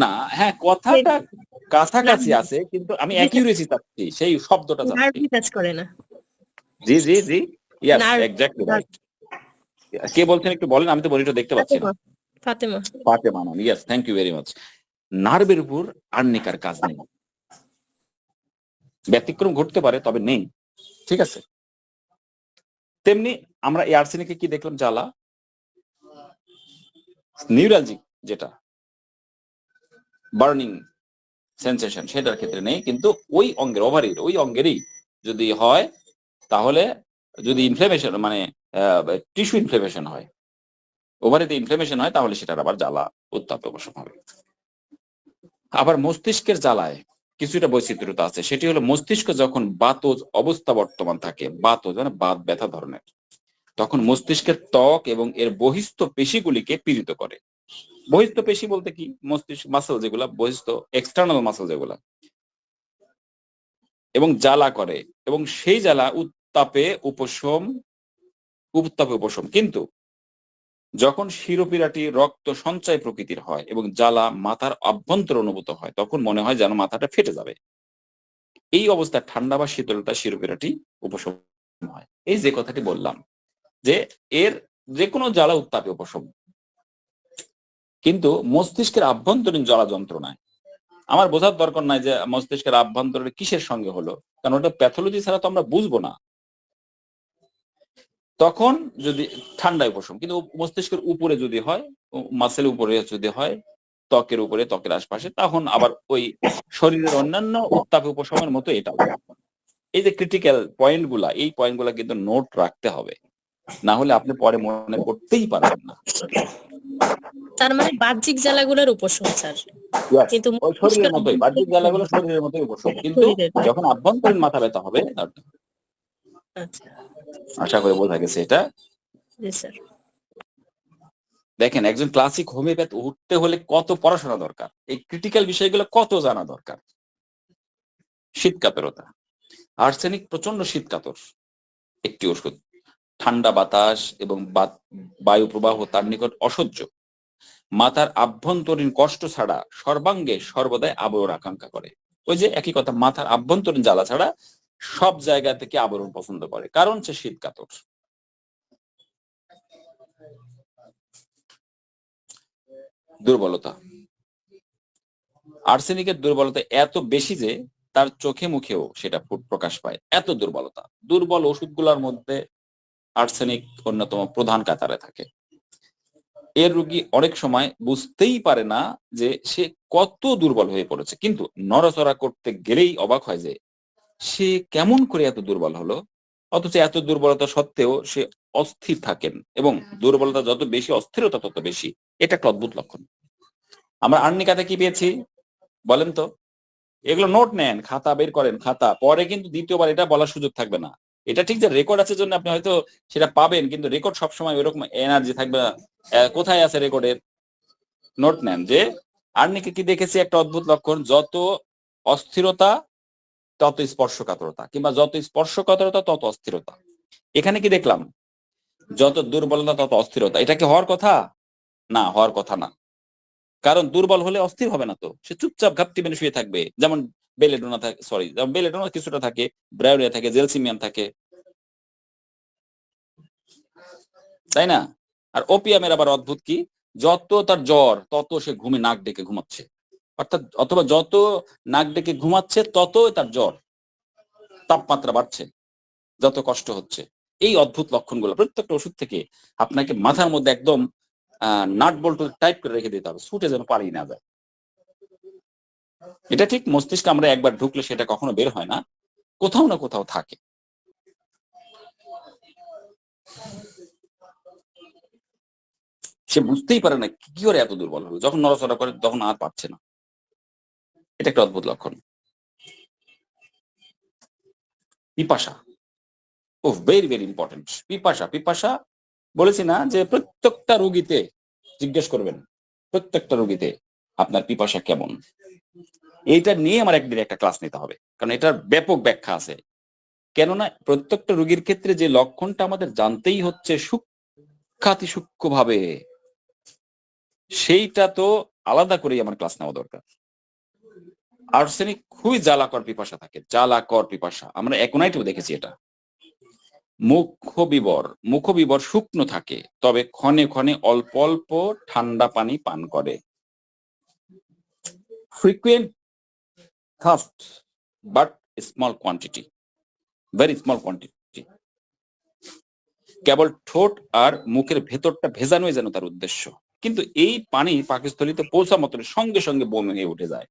না, হ্যাঁ কথাটা কাছাকাছি আছে, কিন্তু আমি অ্যাকিউরেসি চাচ্ছি, সেই শব্দটা চাচ্ছি। কাজ করে না। জি জি জি, ইয়েস Nerve- এক্স্যাক্টলি রাইট। কে বলছেন একটু বলেন, আমি তো মনিটর দেখতে পাচ্ছি না। ফাতেমা। ফাতেমা নাম, yes, thank you very much. নার্ভের উপর আর্নিকার কাজ নেই, ব্যতিক্রম ঘটতে পারে তবে নেই, ঠিক আছে? তেমনি আমরা এই আর্সেনিকে কি দেখলাম? জ্বালা, নিউরালজিক যেটা বার্নিং সেন্সেশন সেটার ক্ষেত্রে নেই, কিন্তু ওই অঙ্গের, ওভারির ওই অঙ্গেরই যদি হয়, তাহলে যদি ইনফ্লেমেশন মানে টিস্যু ইনফ্লেমেশন হয়, ওভারিতে ইনফ্লেমেশন হয়, তাহলে সেটার আবার জ্বালা উত্তাপ উপশম হবে। আবার মস্তিষ্কের জ্বালায় কিছুটা বৈচিত্র্যতা আছে, সেটি হলো মস্তিষ্ক যখন বাতজ অবস্থা বর্তমান থাকে, বাতজ মানে বাত ব্যথা ধরনের, তখন মস্তিষ্কের ত্বক এবং এর বহিস্থ পেশিগুলিকে পীড়িত করে। বহিস্থ পেশি বলতে কি? মস্তিষ্ক মাসল যেগুলা, বহিস্থ এক্সটার্নাল মাসল যেগুলা, এবং জ্বালা করে, এবং সেই জ্বালা উত্তাপে উপশম। কিন্তু যখন শিরোপীড়াটি রক্ত সঞ্চয় প্রকৃতির হয় এবং জ্বালা মাথার অভ্যন্তর অনুভূত হয়, তখন মনে হয় যেন মাথাটা ফেটে যাবে। এই অবস্থায় ঠান্ডা বা শীতলতা শিরোপীড়াটি উপশম হয়। এই যে কথাটি বললাম যে এর যে কোনো জ্বালা উত্তাপে উপশম, কিন্তু মস্তিষ্কের আভ্যন্তরীণ জ্বালা যন্ত্রণায় আমার বোঝার দরকার নাই যে মস্তিষ্কের আভ্যন্তরে কিসের সঙ্গে হলো, কারণ ওটা প্যাথোলজি ছাড়া তো আমরা বুঝবো না। তখন যদি ঠান্ডায় উপশম, কিন্তু মস্তিষ্কের উপরে যদি হয়, মাসেল উপরে যদি হয়, ত্বকের উপরে, ত্বকের আশপাশে, তখন আবার ওই শরীরের অন্যান্য উত্তাপ উপশমের মতো এটাও। এই যে ক্রিটিক্যাল পয়েন্ট গুলা, এই পয়েন্ট গুলা কিন্তু নোট রাখতে হবে, না হলে আপনি পরে মনে করতেই পারবেন না। তার মানে বাহ্যিক জ্বালাগুলোর উপশম স্যার, কিন্তু ওই শরীরের মতোই বাহ্যিক জ্বালাগুলো শরীরের মতোই উপশম, কিন্তু যখন আভ্যন্তরীণ মাথা ব্যথা হবে, আচ্ছা, আশা করি বোঝা গেছে এটা। জি স্যার। দেখেন, একজন ক্লাসিক হোমিওপ্যাথ উঠতে হলে কত পড়াশোনা দরকার, এই ক্রিটিক্যাল বিষয়গুলো কত জানা দরকার। শীতকাতরতা, আর্সেনিক প্রচন্ড শীতকাতর একটি ওষুধ, ঠান্ডা বাতাস এবং বায়ু প্রবাহ তার নিকট অসহ্য, মাথার আভ্যন্তরীণ কষ্ট ছাড়া সর্বাঙ্গে সর্বদাই আবরণ আকাঙ্ক্ষা করে। ওই যে একই কথা, মাথার আভ্যন্তরীণ জ্বালা ছাড়া সব জায়গা থেকে আবরণ পছন্দ করে, কারণ সে শীতকাতর। দুর্বলতা, আর্সেনিকের দুর্বলতা এত বেশি যে তার চোখে মুখেও সেটা ফুট প্রকাশ পায়, এত দুর্বলতা। দুর্বল ওষুধগুলোর মধ্যে আর্সেনিক অন্যতম প্রধান কাতারে থাকে। এর রোগী অনেক সময় বুঝতেই পারে না যে সে কত দুর্বল হয়ে পড়েছে, কিন্তু নড়াচড়া করতে গেলেই অবাক হয় যে সে কেমন করে এত দুর্বল হলো, অথচ এত দুর্বলতা সত্ত্বেও সে অস্থির থাকেন, এবং দুর্বলতা যত বেশি, অস্থিরতা তত বেশি। এটা একটা অদ্ভুত লক্ষণ। আমরা আর্নিকাতে কি পেয়েছি বলেন তো? এগুলো নোট নেন, খাতা বের করেন, খাতা, পরে কিন্তু দ্বিতীয়বার এটা বলার সুযোগ থাকবে না। এটা ঠিক যে রেকর্ড আছে জন্য আপনি হয়তো সেটা পাবেন, কিন্তু রেকর্ড সবসময় ওইরকম এনার্জি থাকবে না। কোথায় আছে রেকর্ডের? নোট নেন যে আর্নিকে কি দেখেছি একটা অদ্ভুত লক্ষণ, যত অস্থিরতা তত স্পর্শকাতরতা, কিংবা যত স্পর্শকাতরতা তত অস্থিরতা। এখানে কি দেখলাম? যত দুর্বলতা তত অস্থিরতা। এটা কি হওয়ার কথা? না, হওয়ার কথা না। কারণ দুর্বল হলে অস্থির হবে না তো, সে চুপচাপ ঘাপটি মেনে শুয়ে থাকবে। যেমন বেলেডোনা থাকে, সরি, যেমন বেলেডোনা কিছুটা থাকে, ব্রায়োরিয়া থাকে, জেলসিমিয়াম থাকে, তাই না? আর ওপিয়ামের আবার অদ্ভুত কি, যত তার জ্বর তত সে ঘুমে নাক ডেকে ঘুমাচ্ছে, অর্থাৎ অথবা যত নাক ডেকে ঘুমাচ্ছে তত তার জ্বর, তাপমাত্রা বাড়ছে, যত কষ্ট হচ্ছে। এই অদ্ভুত লক্ষণগুলো প্রত্যেকটা ওষুধ থেকে আপনাকে মাথার মধ্যে একদম নাট বল্ট টাইপ করে রেখে দিতে হবে, ছুটে যেন পালিয়ে না যায়। এটা ঠিক মস্তিষ্কে আমরা একবার ঢুকলে সেটা কখনো বের হয় না, কোথাও না কোথাও থাকে। সে বুঝতেই পারে না কি করে এত দুর্বল হলো, যখন নড়াচড়া করে তখন আর পারছে না। এটা একটা অদ্ভুত লক্ষণ। পিপাসা, ও ভেরি ভেরি ইম্পর্টেন্ট। পিপাসা, পিপাসা বলেছি না যে প্রত্যেকটা রোগীতে জিজ্ঞেস করবেন, প্রত্যেকটা রোগীতে আপনার পিপাসা কেমন। এইটা নিয়ে আমার একদিন একটা ক্লাস নিতে হবে, কারণ এটার ব্যাপক ব্যাখ্যা আছে। কেননা প্রত্যেকটা রোগীর ক্ষেত্রে যে লক্ষণটা আমাদের জানতেই হচ্ছে সূক্ষ্মাতি সূক্ষ্ম ভাবে, সেইটা তো আলাদা করেই আমার ক্লাস নেওয়া দরকার। আর্সেনিক খুবই জ্বালাকর পিপাসা থাকে, জ্বালাকর পিপাসা। আমরা অ্যাকোনাইটেও দেখেছি এটা। মুখবিবর শুকনো থাকে, তবে ক্ষণে ক্ষণে অল্প অল্প ঠান্ডা পানি পান করে। Frequent thirst but small quantity, very small quantity. কেবল ঠোঁট আর মুখের ভেতরটা ভেজানোই যেন তার উদ্দেশ্য, কিন্তু এই পানি পাকস্থলীতে পৌঁছা মাত্র সঙ্গে সঙ্গে বমি হয়ে উঠে যায়।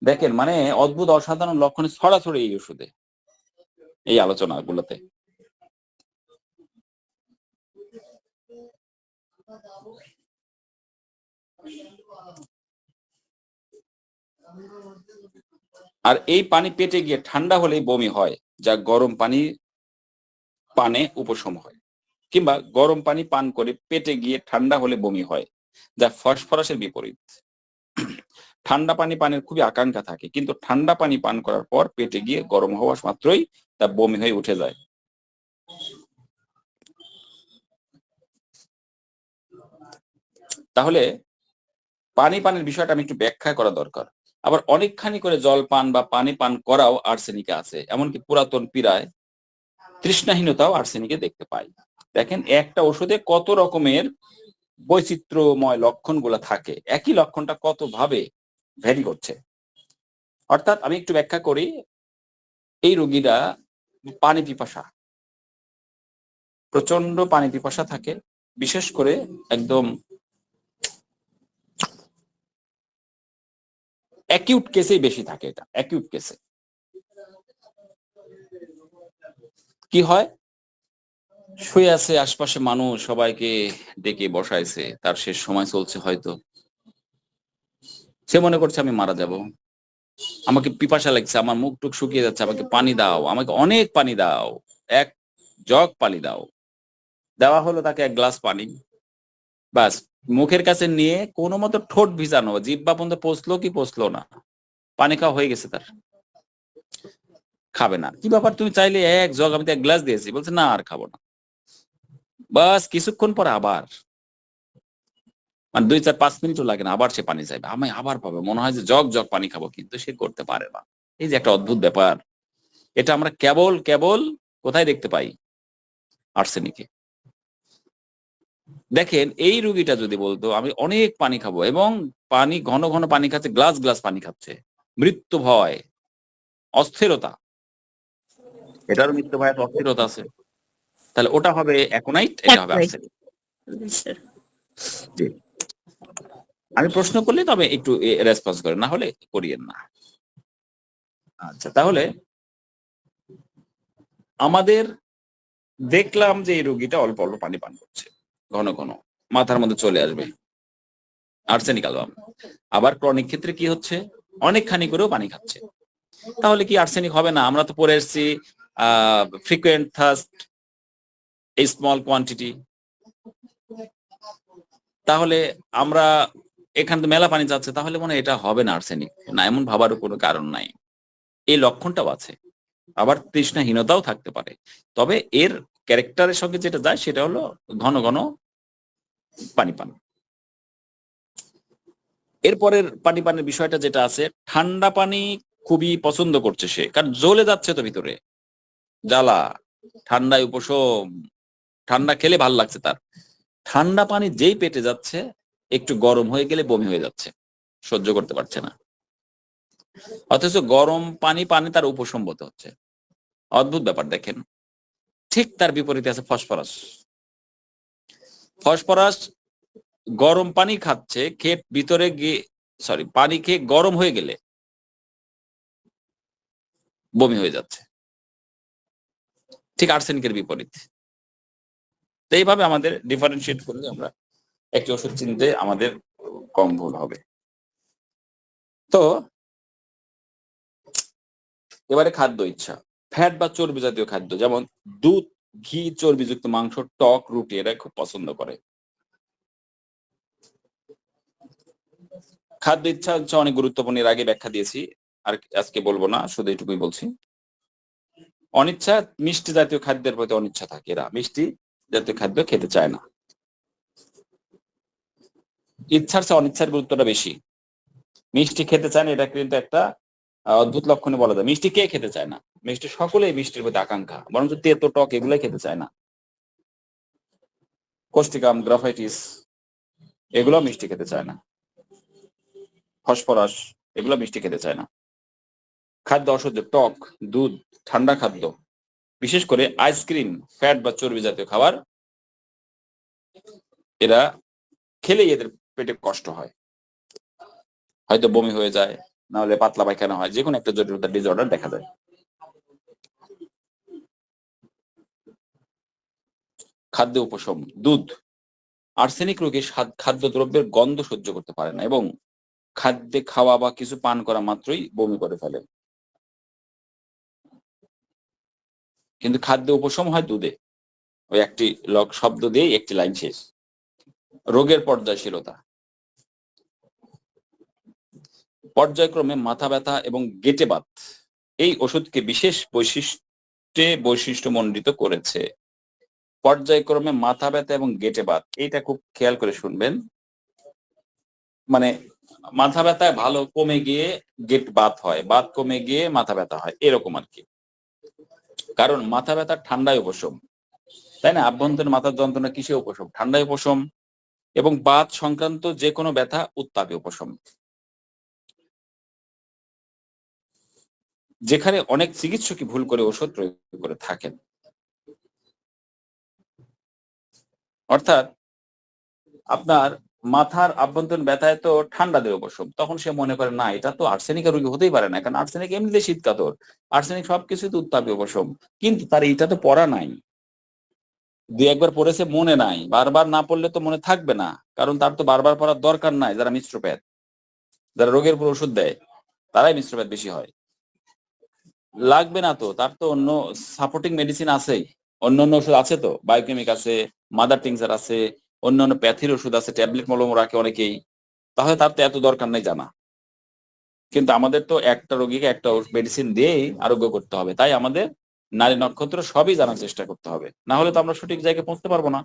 দেখেন, মানে অদ্ভুত অসাধারণ লক্ষণে ছড়াছড়ি এই ওষুধে, এই আলোচনাগুলোতে। আর এই পানি পেটে গিয়ে ঠান্ডা হলেই বমি হয়, যা গরম পানি পানে উপশম হয়, কিংবা গরম পানি পান করে পেটে গিয়ে ঠান্ডা হলে বমি হয়, যা ফসফরাসের বিপরীত। ঠান্ডা পানি পানের খুবই আকাঙ্ক্ষা থাকে, কিন্তু ঠান্ডা পানি পান করার পর পেটে গিয়ে গরম হওয়া মাত্রই তা বমি হয়ে উঠে যায়। তাহলে পানি পানের বিষয়টা আমি একটু ব্যাখ্যা করা দরকার। আবার অনেকখানি করে জল পান বা পানি পান করাও আর্সেনিকে আছে, এমনকি পুরাতন পীড়ায় তৃষ্ণাহীনতাও আর্সেনিকে দেখতে পাই। দেখেন, একটা ওষুধে কত রকমের বৈচিত্র্যময় লক্ষণগুলো থাকে, একই লক্ষণটা কত ভাবে ভ্যারি করছে। অর্থাৎ আমি একটু ব্যাখ্যা করি, এই রোগীরা পানি পিপাসা, প্রচন্ড পানি পিপাসা থাকে, বিশেষ করে একদম অ্যাকিউট কেসেই বেশি থাকে। এটা অ্যাকিউট কেসে কি হয়, শুয়ে আছে, আশপাশে মানুষ সবাইকে ডেকে বসাইছে, তার শেষ সময় চলছে, হয়তো সে মনে করছে আমি মারা যাব, আমাকে পিপাসা লাগছে, আমার মুখ টুক শুকিয়ে যাচ্ছে, আমাকে পানি দাও, আমাকে অনেক পানি দাও, এক জগ পানি দাও। দেওয়া হলো তাকে এক গ্লাস পানি, বাস মুখের কাছে নিয়ে কোনো মতো ঠোঁট ভিজানো, জিহ্বা পর্যন্ত পৌঁছলো কি পৌঁছলো না, পানি খাওয়া হয়ে গেছে তার, খাবে না। কি ব্যাপার, তুমি চাইলে এক জগ, আমি তো এক গ্লাস দিয়েছি, বলছে না আর খাবো না। বাস কিছুক্ষণ পর আবার, মানে 2-4-5 মিনিটও লাগে না, আবার সে পানি চাইবে, আমি আবার পাবে, মনে হয় যে জগ জগ পানি খাবো, কিন্তু সে করতে পারে না। এই যে একটা অদ্ভুত ব্যাপার, এটা আমরা কেবল কেবল কোথায় দেখতে পাই? আর্সেনিকে। দেখেন, এই রুগীটা যদি বলতো আমি অনেক পানি খাবো, এবং পানি ঘন ঘন পানি খাচ্ছে, গ্লাস গ্লাস পানি খাচ্ছে, মৃত্যু ভয়, অস্থিরতা, এটার মৃত্যু ভয়, অস্থিরতা আছে, তাহলে ওটা হবে অ্যাকোনাইট, এটা হবে আর্সেনিক। জি, আমি প্রশ্ন করলে তবে একটু রেসপন্স করেন, না হলে করিয়েন না। আচ্ছা, তাহলে আমাদের দেখলাম যে এই রোগীটা অল্প অল্প পানি পান করছে, ঘন ঘন মাথার মধ্যে চলে আসবে আর্সেনিক অ্যালবাম। আবার ক্রনিক ক্ষেত্রে কি হচ্ছে, অনেকখানি করেও পানি খাচ্ছে, তাহলে কি আর্সেনিক হবে না? আমরা তো পড়ে এসেছি ফ্রিকুয়েন্ট থার্স্ট, এই স্মল কোয়ান্টিটি। তাহলে আমরা এখানে তো মেলা পানি যাচ্ছে, তাহলে মনে হয় এটা হবে না আর্সেনিক না, এমন ভাবারও কোনো কারণ নাই। এই লক্ষণটাও আছে, আবার তৃষ্ণাহীনতাও থাকতে পারে, তবে এর ক্যারেক্টারের সঙ্গে যেটা যায় সেটা হলো ঘন ঘন পানি পান। এরপরের পানি পানের বিষয়টা যেটা আছে, ঠান্ডা পানি খুবই পছন্দ করছে সে, কারণ জ্বলে যাচ্ছে তো ভিতরে, জ্বালা, ঠান্ডায় উপশম, ঠান্ডা খেলে ভাল লাগছে তার। ঠান্ডা পানি যেই পেটে যাচ্ছে, একটু গরম হয়ে গেলে বমি হয়ে যাচ্ছে, সহ্য করতে পারছে না, অথচ গরম পানি পানে তার উপসম্বত হচ্ছে। অদ্ভুত ব্যাপার। দেখেন, ঠিক তার বিপরীতে আছে ফসফরাস। ফসফরাস গরম পানি খাচ্ছে, খেয়ে ভিতরে গিয়ে পানি খেয়ে গরম হয়ে গেলে বমি হয়ে যাচ্ছে। ঠিক আর্সেনিকের বিপরীত। তো এইভাবে আমাদের ডিফারেন্সিয়েট করলে আমরা একটি ওষুধ চিনতে আমাদের কম ভুল হবে। তো এবারে খাদ্য ইচ্ছা, ফ্যাট বা চর্বি জাতীয় খাদ্য যেমন দুধ, ঘি, চর্বিযুক্ত মাংস, টক, রুটি এরা খুব পছন্দ করে। খাদ্য ইচ্ছা হচ্ছে অনেক গুরুত্বপূর্ণ, এর আগে ব্যাখ্যা দিয়েছি, আর আজকে বলবো না, শুধু এটুকুই বলছি। অনিচ্ছা, মিষ্টি জাতীয় খাদ্যের প্রতি অনিচ্ছা থাকে, এরা মিষ্টি জাতীয় খাদ্য খেতে চায় না। ইচ্ছার চেয়ে অনিচ্ছার গুরুত্বটা বেশি। মিষ্টি খেতে চায় না, এটা কিন্তু একটা অদ্ভুত লক্ষণে বলা যায়। মিষ্টি কে খেতে চায় না? মিষ্টি সকলেই মিষ্টির প্রতি আকাঙ্ক্ষা, বরঞ্চ তেতো টক এগুলাই খেতে চায় না। কোষ্ঠিকাম, গ্রাফাইটিস এগুলো মিষ্টি খেতে চায় না। ফসফরাস এগুলো মিষ্টি খেতে চায় না। খাদ্য অসহ্য, টক, দুধ, ঠান্ডা খাদ্য, বিশেষ করে আইসক্রিম, ফ্যাট বা চর্বি জাতীয় খাবার এরা খেলেই এদের পেটে কষ্ট হয়, হয়তো বমি হয়ে যায়, না হলে পাতলা পায়খানা হয়, যে কোনো একটা জটিলতা ডিসঅর্ডার দেখা যায়। খাদ্য উপশম, দুধ। আর্সেনিক রোগী খাদ্যদ্রব্যের গন্ধ সহ্য করতে পারে না এবং খাদ্যে খাওয়া বা কিছু পান করা মাত্রই বমি করে ফেলে। কিন্তু খাদ্য উপশম হয় দুধে। ওই একটি শব্দ দিয়েই একটি লাইন শেষ। রোগের পর্যায়শীলতা, পর্যায়ক্রমে মাথা ব্যথা এবং গেটে বাত এই ওষুধকে বিশেষ বৈশিষ্ট্যমণ্ডিত করেছে। পর্যায়ক্রমে মাথা ব্যথা এবং গেটে বাত, এইটা খুব খেয়াল করে শুনবেন। মানে মাথা ব্যথায় ভালো কমে গিয়ে গেট বাত হয়, বাত কমে গিয়ে মাথা ব্যথা হয়, এরকম আর কি। কারণ মাথা ব্যথা ঠান্ডায় উপশম, তাই না? আভ্যন্তরীণ মাথার যন্ত্রণা কিসে উপশম? ঠান্ডায় উপশম। এবং বাত সংক্রান্ত যে কোনো ব্যথা উত্তাপে উপশম। যেখানে অনেক চিকিৎসকই ভুল করে ওষুধ প্রয়োগ করে থাকেন। অর্থাৎ আপনার মাথার আভ্যন্তরীণ ব্যথায় তো ঠান্ডা দিয়ে উপশম, তখন সে মনে করে না এটা তো আর্সেনিকের রোগী হতেই পারে না, কারণ আর্সেনিক এমনিতে শীতকাতর, আর্সেনিক সবকিছু তো উত্তাপে উপশম। কিন্তু তার এটা তো পড়া নাই, দুই একবার পড়েছে মনে নাই, বারবার না পড়লে তো মনে থাকবে না, কারণ তার তো বারবার পড়ার দরকার নাই। যারা মিশ্রপ্যাথ, যারা রোগের উপর ওষুধ দেয়, তারাই মিশ্রপ্যাথ বেশি হয়। লাগবে না তো, তার তো অন্য সাপোর্টিং মেডিসিন আছেই, অন্য ওষুধ আছে তো, বায়োকেমিক আছে, মাদার টিংচার আছে, অন্যান্য প্যাথির ওষুধ আছে, ট্যাবলেট মলম রাখে অনেকেই, তাহলে তার তো এত দরকার নেই জানা। কিন্তু আমাদের তো একটা রোগীকে একটা মেডিসিন দিয়েই আরোগ্য করতে হবে, তাই আমাদের নারী নক্ষত্র সবই জানার চেষ্টা করতে হবে, না হলে তো আমরা সঠিক জায়গায় পৌঁছতে পারবো না।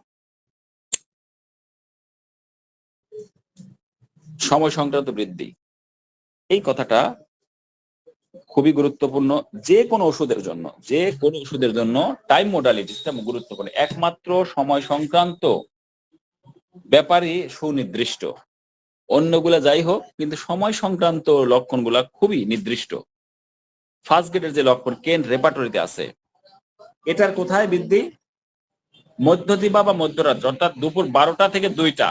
সময় সংক্রান্ত বৃদ্ধি, এই কথাটা খুবই গুরুত্বপূর্ণ। যে কোনো ওষুধের জন্য টাইম মডালিটিসটা গুরুত্বপূর্ণ। একমাত্র সময় সংক্রান্ত ব্যাপারই সুনির্দিষ্ট, অন্যগুলা যাই হোক, কিন্তু সময় সংক্রান্ত লক্ষণগুলা খুবই নির্দিষ্ট। ফার্স্ট গ্রেডের যে লক্ষণ কেন রেপার্টরিতে আছে, এটার কোথায় বৃদ্ধি? মধ্যদিবা বা মধ্যরাত, অর্থাৎ দুপুর 12টা থেকে 2টা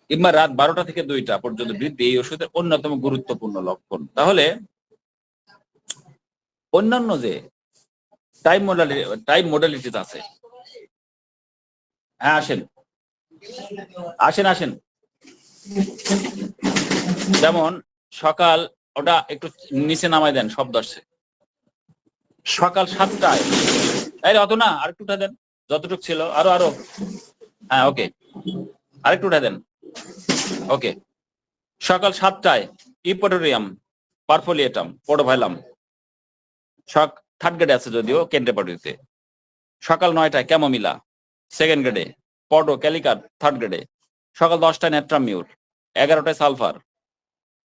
কিংবা রাত 12টা থেকে 2টা পর্যন্ত বৃদ্ধি এই ওষুধের অন্যতম গুরুত্বপূর্ণ লক্ষণ। তাহলে অন্যান্য যে টাইম মডালিটিস আছে, হ্যাঁ আসেন আসেন আসেন, যেমন সকাল, ওটা একটু নিচে নামাই দেন, শব্দ আসছে। সকাল 7টায়, এই অত না, আরেকটু উঠা দেন, যতটুকু ছিল আরো, হ্যাঁ ওকে, আরেকটু উঠা দেন, ওকে। সকাল 7টায় ইপোটোরিয়াম, পারফোলিয়েটাম, পোডোভাইলাম, থার্ড গ্রেডে আছে যদিও কেন রেপার্টরিতে। সকাল 9টায় ক্যামোমিলা, সেকেন্ড গ্রেডে, পডো ক্যালিকার থার্ড গ্রেডে। সকাল 10টায় নেট্রামিউর, 11টায় সালফার,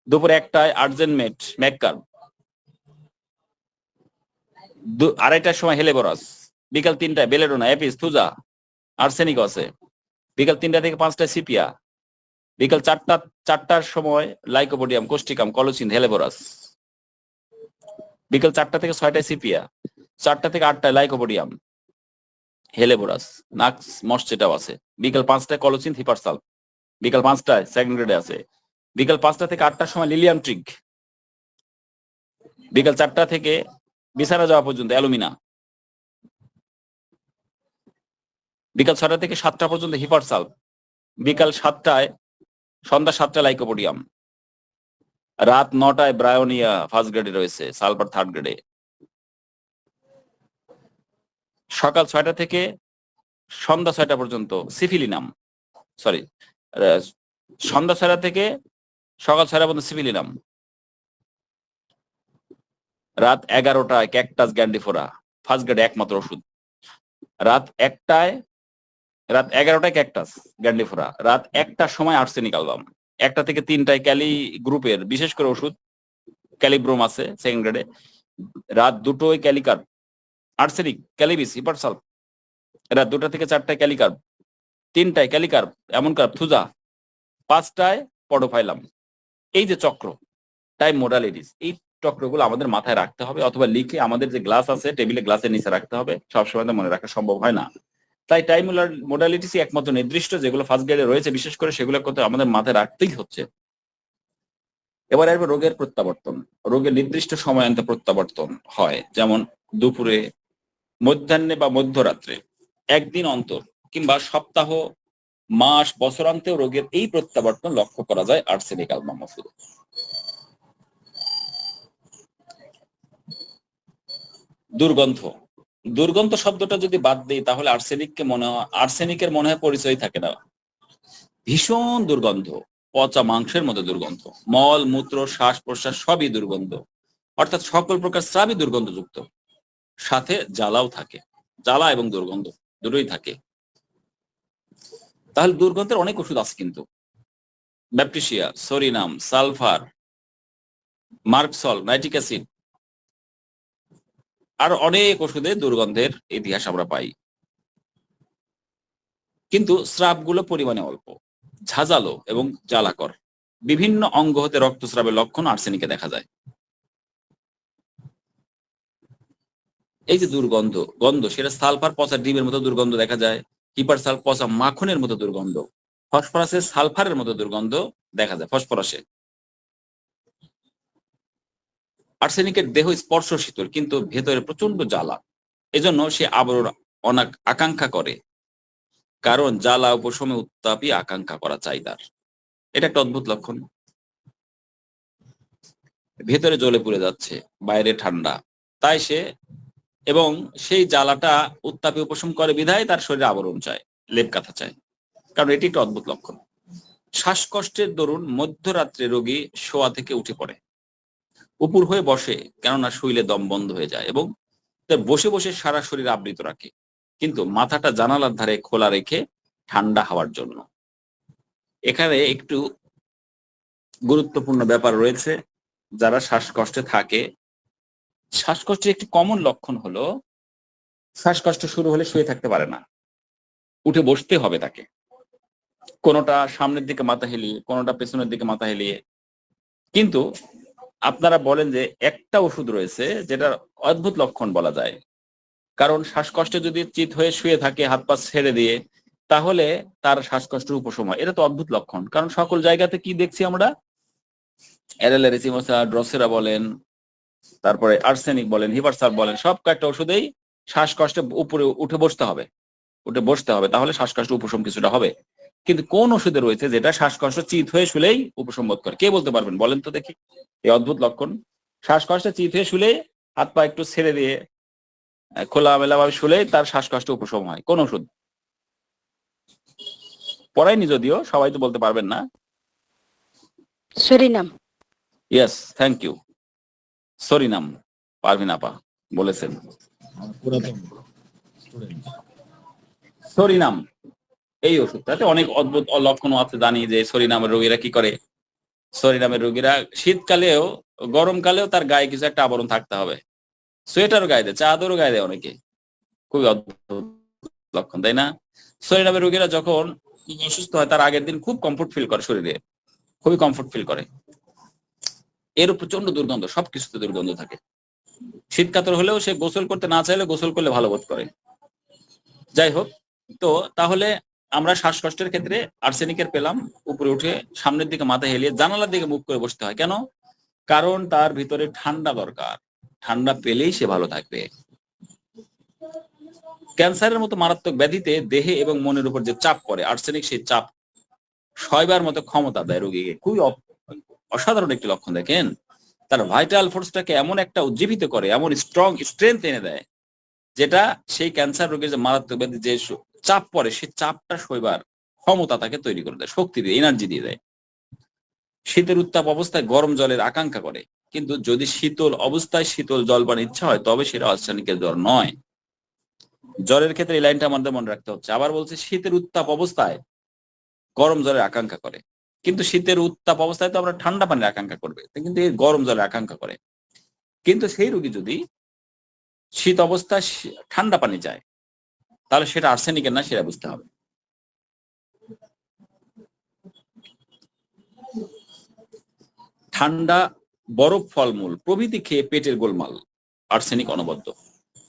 দুপুর 1টায় আর্জেনমেট ম্যাককার, 2:30টার সময় হেলেবোরাস, বিকাল 3টায় বেলেডোনা, এপিস, থুজা, আর্সেনিক আছে, বিকাল 3টা থেকে 5টায় সিপিয়া, বিকাল 4টার সময় লাইকোপোডিয়াম, কোস্টিকাম, কলোচিন, হেলেবোরাস, বিকাল 4টা থেকে 6টায় সিপিয়া, 4টা থেকে 8টায় লাইকোপোডিয়াম, হেলেবোরাস, নাক্স মসচেটাও আছে, বিকাল 5টায় কলোচিন, হিপারসাল, বিকাল 5টায় সেকেন্ড গ্রেডে আছে। বিকাল 5টা থেকে 8টার সময় লিলিয়াম ট্রিগ। বিকাল 4টা থেকে বিছানা যাওয়া পর্যন্ত অ্যালুমিনা। বিকাল 6টা থেকে 7টা পর্যন্ত হিপারসালফ। বিকাল 7টায় সন্ধ্যা 7টায় লাইকোপোডিয়াম। রাত 9টায় ব্রায়োনিয়া ফার্স্ট গ্রেডে রয়েছে, সালফার থার্ড গ্রেডে। সকাল 6টা থেকে সন্ধ্যা 6টা পর্যন্ত সিফিলিনাম, সরি সন্ধ্যা 6টা থেকে সকাল 6টা পর্যন্ত সিফিলিনাম। রাত 11টায় ক্যাকটাস গ্যান্ডিফোরা ফার্স্ট গ্রেডে একমাত্র ওষুধ। রাত 11টায় ক্যাকটাস গ্যান্ডিফোরা। রাত 1টার সময় আর্সেনিক অ্যালবাম। 1টা থেকে 3টায় ক্যালি গ্রুপের বিশেষ করে ওষুধ ক্যালিব্রোম আছে সেকেন্ড গ্রেডে। রাত 2টোয় ক্যালিকার্ব, আর্সেনিক, ক্যালিবিস, হিপারসালফ। রাত 2টা থেকে 4টায় ক্যালিকার্ব। 3টায় ক্যালিকার্ব, অ্যামনকার্ব, থুজা। 5টায় পডোফাইলাম। এই যে চক্র, টাইম মোডালিটিস, এই চক্রগুলো আমাদের মাথায় রাখতে হবে, অথবা লিখে আমাদের যে গ্লাস আছে টেবিলে গ্লাসের নিচে রাখতে হবে। সবসময় তো মনে রাখা সম্ভব হয় না। তাই টাইম মোডালিটিস একমাত্র নির্দিষ্ট যেগুলো ফার্স্ট গ্রেডে রয়েছে বিশেষ করে সেগুলো করতে আমাদের মাথায় রাখতেই হচ্ছে। এবার আসবে রোগের প্রত্যাবর্তন। রোগের নির্দিষ্ট সময়ান্তে প্রত্যাবর্তন হয়, যেমন দুপুরে, মধ্যাহ্নে বা মধ্যরাত্রে, একদিন অন্তর, কিংবা সপ্তাহ, মাস, বছরান্তেও রোগের এই প্রত্যাবর্তন লক্ষ্য করা যায় আর্সেনিক অ্যালবাম ওষুধে। দুর্গন্ধ। দুর্গন্ধ শব্দটা যদি বাদ দেই তাহলে আর্সেনিকের মনে হয় পরিচয় থাকে না। ভীষণ দুর্গন্ধ, পচা মাংসের মতো দুর্গন্ধ। মল, মূত্র, শ্বাস প্রশ্বাস সবই দুর্গন্ধ, অর্থাৎ সকল প্রকার স্রাবই দুর্গন্ধযুক্ত। সাথে জ্বালাও থাকে, জ্বালা এবং দুর্গন্ধ দুটোই থাকে। তাহলে দুর্গন্ধের অনেক ওষুধ আছে কিন্তু, baptisia, psorinum, sulphur, merc sol, nitric acid, আর অনেক ওষুধে দুর্গন্ধের ইতিহাস আমরা পাই। কিন্তু স্রাবগুলো পরিমাণে অল্প, ঝাঁঝালো এবং জ্বালাকর। বিভিন্ন অঙ্গ হতে রক্তস্রাবের লক্ষণ আর্সেনিকে দেখা যায়। এই যে গন্ধ, সেটা সালফার পচা ডিমের মতো দুর্গন্ধ দেখা যায়, হিপারসালফ পচা মাখনের মতো দুর্গন্ধ, ফসফরাসে সালফারের মতো দুর্গন্ধ দেখা যায় ফসফরাসে। আর্সেনিকের দেহ স্পর্শ শীতল কিন্তু ভেতরে প্রচন্ড জ্বালা, এজন্য সে আবরণ আকাঙ্ক্ষা করে, কারণ জ্বালা উপশমে উত্তাপই আকাঙ্ক্ষা করা চাই তার। এটা একটা অদ্ভুত লক্ষণ। ভেতরে জ্বলে পুড়ে যাচ্ছে, বাইরে ঠান্ডা, তাই এবং সেই জ্বালাটা উত্তাপে উপশম করে বিধায় তার শরীরে আবরণ চায়, লেপ কাঁথা চায়, কারণ এটি একটা অদ্ভুত লক্ষণ। শ্বাসকষ্টের দরুন মধ্যরাত্রে রোগী শোয়া থেকে উঠে পড়ে, উপুর হয়ে বসে, কেননা শুইলে দম বন্ধ হয়ে যায়, এবং বসে বসে সারা শরীর আবৃত রাখে, কিন্তু মাথাটা জানালার ধারে খোলা রেখে ঠান্ডা হওয়ার জন্য। এখানে একটু গুরুত্বপূর্ণ ব্যাপার রয়েছে। যারা শ্বাসকষ্টে থাকে, শ্বাসকষ্টের একটি কমন লক্ষণ হলো শ্বাসকষ্ট শুরু হলে শুয়ে থাকতে পারে না, উঠে বসতে হবে তাকে, কোনোটা সামনের দিকে মাথা হেলিয়ে, কোনোটা পেছনের দিকে মাথা হেলিয়ে। কিন্তু আপনারা বলেন যে একটা ওষুধ রয়েছে যেটার অদ্ভুত লক্ষণ বলা যায়, কারণ শ্বাসকষ্টে যদি চিত হয়ে শুয়ে থাকে হাত পা ছেড়ে দিয়ে, তাহলে তার শ্বাসকষ্টের উপশম হয়। এটা তো অদ্ভুত লক্ষণ, কারণ সকল জায়গাতে কি দেখছি আমরা, এরেলেরিসিমোসা, ড্রসেরা বলেন, তারপরে আর্সেনিক বলেন, হিপারসালফ বলেন, সব কয়েকটা ওষুধেই শ্বাসকষ্টে উপরে উঠে বসতে হবে, তাহলে শ্বাসকষ্ট উপশম কিছুটা হবে। কিন্তু কোন ওষুধে রয়েছে যেটা শ্বাসকষ্ট চিত হয়ে শুলেই উপশম বোধ করে? কে বলতে পারবেন বলেন তো দেখি? এই অদ্ভুত লক্ষণ, শ্বাসকষ্টে চিত হয়ে শুলে হাত পা একটু ছেড়ে দিয়ে খোলামেলা ভাবে শুলেই তার শ্বাসকষ্ট উপশম হয়, কোন ওষুধ? পড়ায়নি যদিও, সবাই তো বলতে পারবেন না। Psorinum. Yes, thank you, psorinum, Parvin আপা বলেছেন। সরিনাম এই ওষুধটাতে অনেক অদ্ভুত লক্ষণও আছে, জানি যে সরিনামের রোগীরা কি করে। সরিনামের রোগীরা শীতকালেও গরমকালেও তার গায়ে কিছু একটা আবরণ থাকতে হবে, সোয়েটারও গায়ে দেয়, চাদরও গায়ে দেয় অনেকে, খুবই অদ্ভুত লক্ষণ, তাই না? সরিনামের রোগীরা যখন অসুস্থ হয় তার আগের দিন খুব কমফোর্ট ফিল করে, শরীরে খুবই কমফোর্ট ফিল করে। এর প্রচন্ড দুর্গন্ধ, সবকিছুতে দুর্গন্ধ থাকে। শীত কাতর হলেও সে গোসল করতে না চাইলে গোসল করলে ভালো বোধ করে। যাই হোক, তো তাহলে আমরা শ্বাসকষ্টের ক্ষেত্রে আর্সেনিকের পেলাম, উপরে উঠে সামনের দিকে মাথা হেলিয়ে জানালার দিকে মুখ করে বসতে হয়। কেন? কারণ তার ভিতরে ঠান্ডা দরকার, ঠান্ডা পেলেই সে ভালো থাকবে। ক্যান্সারের মতো মারাত্মক ব্যাধিতে দেহে এবং মনের উপর যে চাপ পড়ে, আর্সেনিক সেই চাপ সয়বার মতো ক্ষমতা দেয় রোগীকে। খুবই অসাধারণ একটি লক্ষণ। দেখেন, তার ভাইটাল ফোর্সটাকে এমন একটা উজ্জীবিত করে, এমন স্ট্রং স্ট্রেংথ এনে দেয়, যেটা সেই ক্যান্সার রোগের যে মারাত্মক ব্যাধি যে চাপ পড়ে, সেই চাপটা সইবার ক্ষমতা তাকে তৈরি করে দেয়, শক্তি দিয়ে, এনার্জি দিয়ে দেয়। শীতের উত্তাপ অবস্থায় গরম জলের আকাঙ্ক্ষা করে, কিন্তু যদি শীতল অবস্থায় শীতল জল পানির ইচ্ছা হয়, তবে সেটা আর্সেনিকের জ্বর নয়। জ্বরের ক্ষেত্রে এই লাইনটা আমাদের মনে রাখতে হচ্ছে। আবার বলছে শীতের উত্তাপ অবস্থায় গরম জলের আকাঙ্ক্ষা করে, কিন্তু শীতের উত্তাপ অবস্থায় তো আমরা ঠান্ডা পানির আকাঙ্ক্ষা করবে, কিন্তু এই গরম জলের আকাঙ্ক্ষা করে। কিন্তু সেই রোগী যদি শীত অবস্থায় ঠান্ডা পানি চায়, তাহলে সেটা আর্সেনিকের না, সেটা বুঝতে হবে। ঠান্ডা বরফ, ফলমূল প্রভৃতি খেয়ে পেটের গোলমাল, আর্সেনিক অনবদ্য।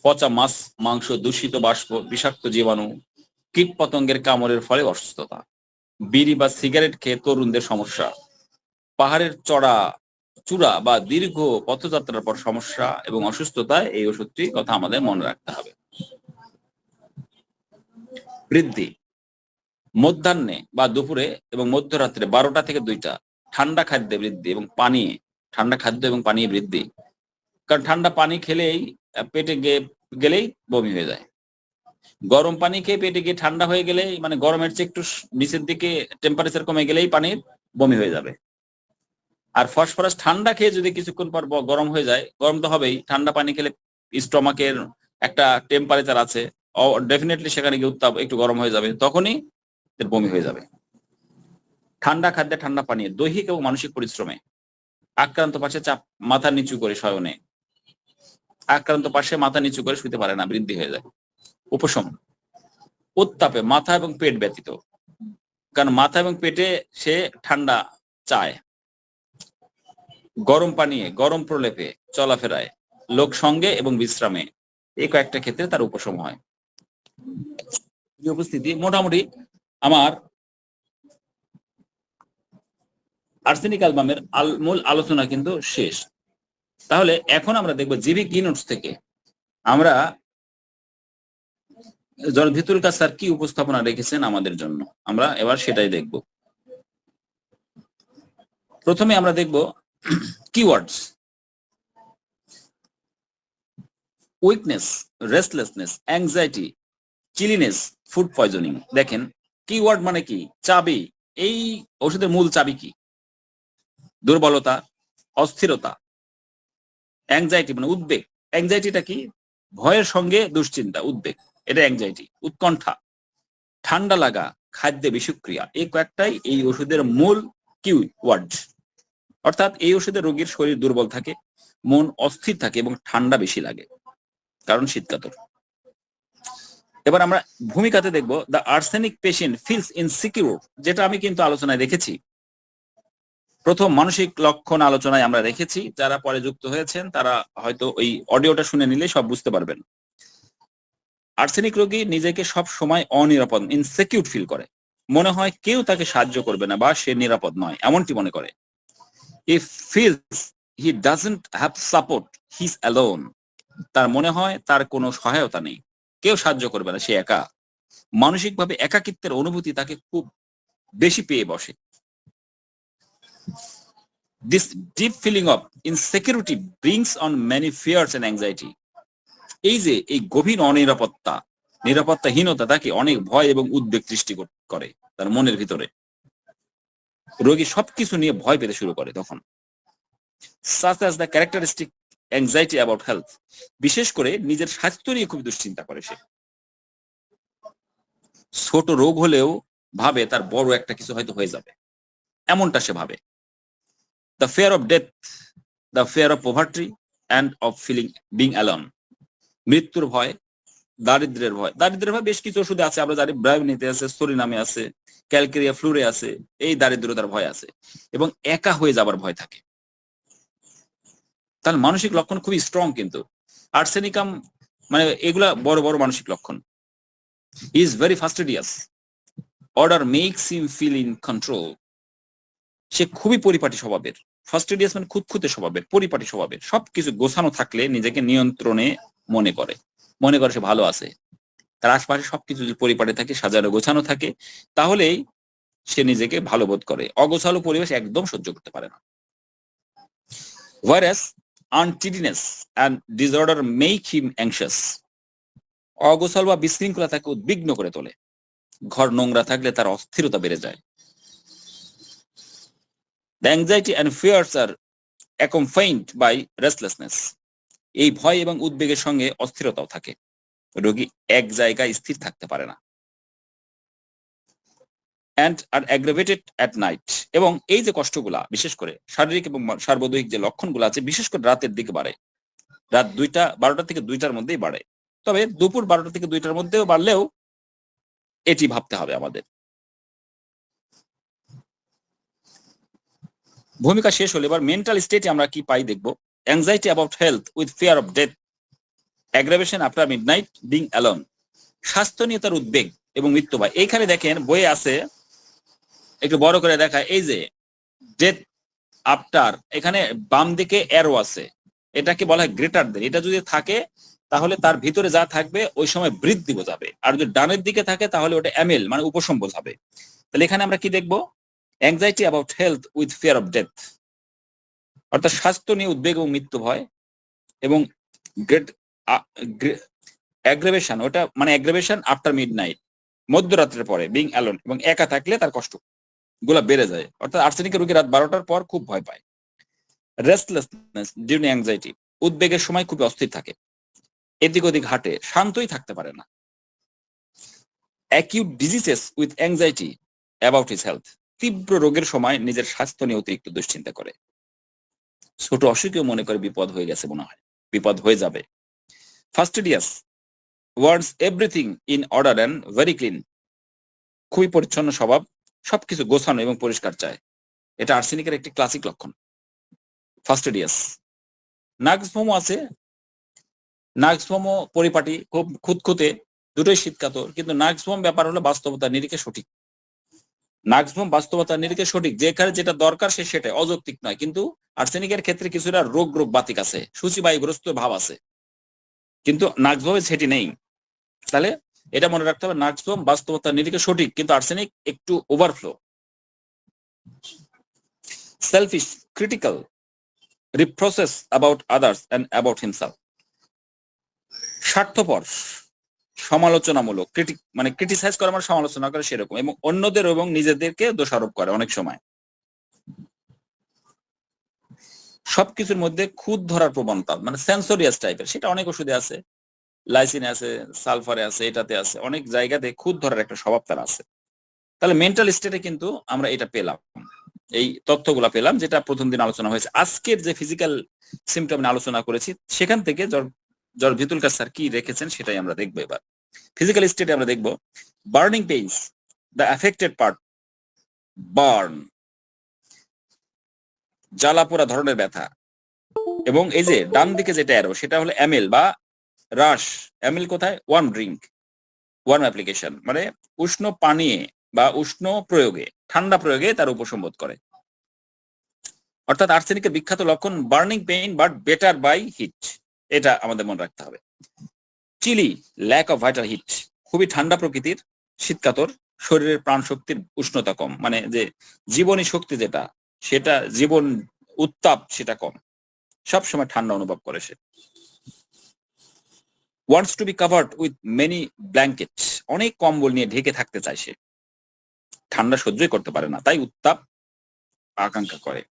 পচা মাছ, মাংস, দূষিত বাষ্প, বিষাক্ত জীবাণু, কীট পতঙ্গের কামড়ের ফলে অসুস্থতা। বিড়ি বা সিগারেট খেয়ে তরুণদের সমস্যা। পাহাড়ের চূড়া বা দীর্ঘ পথযাত্রার পর সমস্যা এবং অসুস্থতায় এই ওষুধটি কথা আমাদের মনে রাখতে হবে। বৃদ্ধি মধ্যাহ্নে বা দুপুরে এবং মধ্যরাত্রে 12টা থেকে 2টা ঠান্ডা খাদ্যে বৃদ্ধি এবং পানীয়, ঠান্ডা খাদ্য এবং পানীয় বৃদ্ধি। কারণ ঠান্ডা পানি খেলেই পেটে গেলেই বমি হয়ে যায়। গরম পানি খেয়ে পেটে গিয়ে ঠান্ডা হয়ে গেলেই, মানে গরমের চেয়ে একটু নিচের দিকে টেম্পারেচার কমে গেলেই পানির বমি হয়ে যাবে। আর ফসফরাস ঠান্ডা খেয়ে যদি কিছুক্ষণ পর গরম হয়ে যায়, গরম তো হবেই। ঠান্ডা পানি খেলে স্টমাকের একটা টেম্পারেচার আছে, ডেফিনেটলি সেখানে গিয়ে উত্তাপ একটু গরম হয়ে যাবে, তখনই এর বমি হয়ে যাবে। ঠান্ডা খাদ্যে, ঠান্ডা পানীয়, দৈহিক এবং মানসিক পরিশ্রমে, আক্রান্ত পাশে চাপ মাথা নিচু করে শয়নে, আক্রান্ত পাশে মাথা নিচু করে শুতে পারে না, বৃদ্ধি হয়ে যায়। উপশম উত্তাপে মাথা এবং পেট ব্যতীত, কারণ মাথা এবং পেটে সে ঠান্ডা চায়। গরম পানীয়, গরম প্রলেপে, চলাফেরায়, লোক সঙ্গে এবং বিশ্রামে, এই কয়েকটা ক্ষেত্রে তার উপশম হয়। উপস্থিতি, মোটামুটি আমার আর্সেনিক অ্যালবামের মূল আলোচনা কিন্তু শেষ। তাহলে এখন আমরা দেখবো জিবি কিনোটস থেকে আমরা ভিতুলকা স্যার কি উপস্থাপনা রেখেছেন আমাদের জন্য, আমরা এবার সেটাই দেখব। প্রথমে আমরা দেখব keywords. Weakness, restlessness, anxiety, chilliness, food poisoning. দেখেন, কিওয়ার্ড মানে কি? চাবি। এই ওষুধের মূল চাবি কি? দুর্বলতা, অস্থিরতা। অ্যাংজাইটি মানে উদ্বেগ। অ্যাংজাইটিটা কি? ভয়ের সঙ্গে দুশ্চিন্তা, উদ্বেগ, এটা অ্যাংজাইটি। উৎকণ্ঠা, ঠান্ডা লাগা, খাদ্যে বিষক্রিয়া, এই কয়েকটাই এই ওষুধের মূল কিওয়ার্ড। অর্থাৎ এই ওষুধে রোগীর শরীর দুর্বল থাকে, মন অস্থির থাকে এবং ঠান্ডা বেশি লাগে, কারণ শীতকাতর। এবার আমরা ভূমিকাতে দেখব the arsenic patient feels insecure, যেটা আমি কিন্তু আলোচনায় রেখেছি। প্রথম মানসিক লক্ষণ আলোচনায় আমরা রেখেছি, যারা পরে যুক্ত হয়েছেন তারা হয়তো ওই অডিওটা শুনে নিলে সব বুঝতে পারবেন। আর্সেনিক রোগী নিজেকে সব সময় অনিরাপদ, ইনসিকিউর ফিল করে, মনে হয় কেউ তাকে সাহায্য করবে না বা সে নিরাপদ নয়, এমনটি মনে করে। He feels he doesn't have support, he's alone. তার মনে হয় তার কোনো সহায়তা নেই, কেউ সাহায্য করবে না, সে একা। মানসিকভাবে একাকিত্বের অনুভূতি তাকে খুব বেশি পেয়ে বসে। This deep feeling of insecurity brings on many fears and anxiety. এই যে এই গভীর অনিরাপত্তা, নিরাপত্তাহীনতা তাকে অনেক ভয় এবং উদ্বেগ সৃষ্টি করে তার মনের ভিতরে। রোগী সবকিছু নিয়ে ভয় পেতে শুরু করে তখন। Such as the characteristic anxiety about health, বিশেষ করে নিজের স্বাস্থ্য নিয়ে খুব দুশ্চিন্তা করে সে। ছোট রোগ হলেও ভাবে তার বড় একটা কিছু হয়তো হয়ে যাবে, এমনটা সে ভাবে। The fear of death, the fear of poverty and of feeling being alone. মৃত্যুর ভয়, দারিদ্র্যের ভয়। দারিদ্র্যের ভয় বেশ কিছু ওষুধে আছে, আমরা জানি ব্রায়োনিতে আছে, স্তোরিনামে আছে, ক্যালকেরিয়া ফ্লুরে আছে, এই দারিদ্রতার ভয় আছে। এবং একা হয়ে যাবার ভয় থাকে। তাহলে মানসিক লক্ষণ খুবই স্ট্রং কিন্তু। আর্সেনিকাম মানে এগুলা বড় বড় মানসিক লক্ষণ। He is very fastidious. Order makes him feel in control. সে খুবই পরিপাটি স্বভাবের। ফাস্টিডিয়াস মানে খুঁতখুঁতে স্বভাবের, পরিপাটি স্বভাবের। সবকিছু গোছানো থাকলে নিজেকে নিয়ন্ত্রণে মনে করে সে ভালো আছে। তার আশপাশে সবকিছু যদি পরিপাটি থাকে, সাজানো গোছানো থাকে, তাহলেই সে নিজেকে ভালো বোধ করে। অগোছালো পরিবেশ একদম সহ্য করতে পারে না। whereas untidiness and disorder make him anxious। অগোছালো বা বিশৃঙ্খলা তাকে উদ্বিগ্ন করে তোলে। ঘর নোংরা থাকলে তার অস্থিরতা বেড়ে যায়। The anxiety and fears are accompanied by restlessness। এই ভয় এবং উদ্বেগের সঙ্গে অস্থিরতাও থাকে। রোগী এক জায়গায় স্থির থাকতে পারে না। and are aggravated at night। এবং এই যে কষ্টগুলা বিশেষ করে শারীরিক এবং সার্বদৈহিক যে লক্ষণগুলো আছে, বিশেষ করে রাতের দিকে বাড়ে। রাত 12টা থেকে 2টার মধ্যেই বাড়ে। তবে দুপুর 12টা থেকে 2টার মধ্যেও বাড়লেও এটি ভাবতে হবে আমাদের। ভূমিকা শেষ হলে এবার মেন্টাল স্টেটে আমরা কি পাই দেখব। Anxiety about health with fear of death, aggravation after midnight, being alone. স্বাস্থ্য নিয়ে তার উদ্বেগ এবং মৃত্যু ভয়। এইখানে দেখেন বইয়ে আছে, একটু বড় করে দেখা, এই যে ডেথ আফটার, এখানে বাম দিকে অ্যারো আছে, এটাকে বলা হয় গ্রেটার দেন। এটা যদি থাকে তাহলে তার ভিতরে যা থাকবে ওই সময় বৃদ্ধি বোঝাবে, আর যদি ডানের দিকে থাকে তাহলে ওটা এমএল মানে উপশম বোঝাবে। তাহলে এখানে আমরা কি দেখবো, anxiety about health with fear of death, অর্থাৎ স্বাস্থ্য নিয়ে উদ্বেগ এবং মৃত্যু ভয়। এবং অ্যাগ্রাভেশন, ওটা মানে অ্যাগ্রাভেশন আফটার মিডনাইট, মধ্যরাত্রের পরে, বিং অ্যালোন, এবং একা থাকলে তার কষ্ট গুলা বেড়ে যায়। অর্থাৎ আর্সেনিকের রোগী রাত 12টার পর খুব ভয় পায়। রেস্টলেসনেস ডিউরিং অ্যাংজাইটি, উদ্বেগের সময় খুব অস্থির থাকে, এদিক ওদিক হাঁটে, শান্তই থাকতে পারে না। Acute diseases with anxiety about his health, তীব্র রোগের সময় নিজের স্বাস্থ্য নিয়ে অতিরিক্ত দুশ্চিন্তা করে। ছোট অসুখেও মনে করে বিপদ হয়ে গেছে, মনে হয় বিপদ হয়ে যাবে। Fastidious wants everything in order and very clean, খুবই পরিচ্ছন্ন স্বভাব, সবকিছু গোছানো এবং পরিষ্কার চায়। এটা আর্সেনিকের একটি ক্লাসিক লক্ষণ। ফাস্টিডিয়াস। নাগসভোমও আছে, নাগসভোমও পরিপাটি, খুব খুঁতখুঁতে, দুটোই শীতকাতর। কিন্তু নাগসভোম ব্যাপার হলো বাস্তবতার নিরিখে সঠিক। নাগসভোম বাস্তবতার নিরিখে সঠিক, যেখানে যেটা দরকার সেটাই, অযৌক্তিক নয়। কিন্তু আর্সেনিকের ক্ষেত্রে কিছুটা রোগ বাতিক আছে, সূচিবায়ুগ্রস্ত ভাব আছে, কিন্তু নাগসভোমে সেটি নেই। তাহলে এটা মনে রাখতে হবে, নাগসভোম বাস্তবতার নিরিখে সঠিক, কিন্তু আর্সেনিক একটু overflow. Selfish, critical, reproaches about others and about himself, স্বার্থপর, সমালোচনামূলক, মানে ক্রিটিসাইজ করে, আমার সমালোচনা করে সেরকম, এবং অন্যদের এবং নিজেদেরকে দোষারোপ করে অনেক সময়। সবকিছুর মধ্যে খুঁত ধরার প্রবণতা, মানে সেন্সরিয়াস টাইপের, সেটা অনেক ওষুধে আছে, লাইসিনে আছে, সালফারে আছে, এটাতে আছে, অনেক জায়গাতে খুঁত ধরার একটা স্বভাব তার আছে। তাহলে মেন্টাল স্টেটে কিন্তু আমরা এটা পেলাম, এই তথ্যগুলা পেলাম, যেটা প্রথম দিন আলোচনা হয়েছে। আজকের যে ফিজিক্যাল সিমটম আলোচনা করেছি, সেখান থেকে জর্জ ভিতুলকার স্যার কি রেখেছেন সেটাই আমরা দেখবো। এবার ফিজিক্যাল স্টেটে আমরা দেখবো burning pains, the affected part burn, জ্বালা পোড়া ধরনের ব্যথা। এবং এই যে ডান দিকে যেটা অ্যারো, সেটা হলো এমএল বা রাশ। এমএল কোথায়? ওয়ার্ম ড্রিঙ্ক, ওয়ার্ম অ্যাপ্লিকেশন, মানে উষ্ণ পানীয় বা উষ্ণ প্রয়োগে, ঠান্ডা প্রয়োগে তার উপসম্বোধ করে। অর্থাৎ আর্সেনিকের বিখ্যাত লক্ষণ burning pain but better by heat, এটা আমাদের মনে রাখতে হবে। Chilly, lack of vital heat, খুবই ঠান্ডা প্রকৃতির, শীতকাতর, শরীরের প্রাণ শক্তির উষ্ণতা কম, মানে যে জীবনী শক্তি যেটা, সেটা জীবন উত্তাপ সেটা কম, সবসময় ঠান্ডা অনুভব করে সে। Wants to be covered with many blanket, অনেক কম্বল নিয়ে ঢেকে থাকতে চায় সে, ঠান্ডা সহ্যই করতে পারে না, তাই উত্তাপ আকাঙ্ক্ষা করে।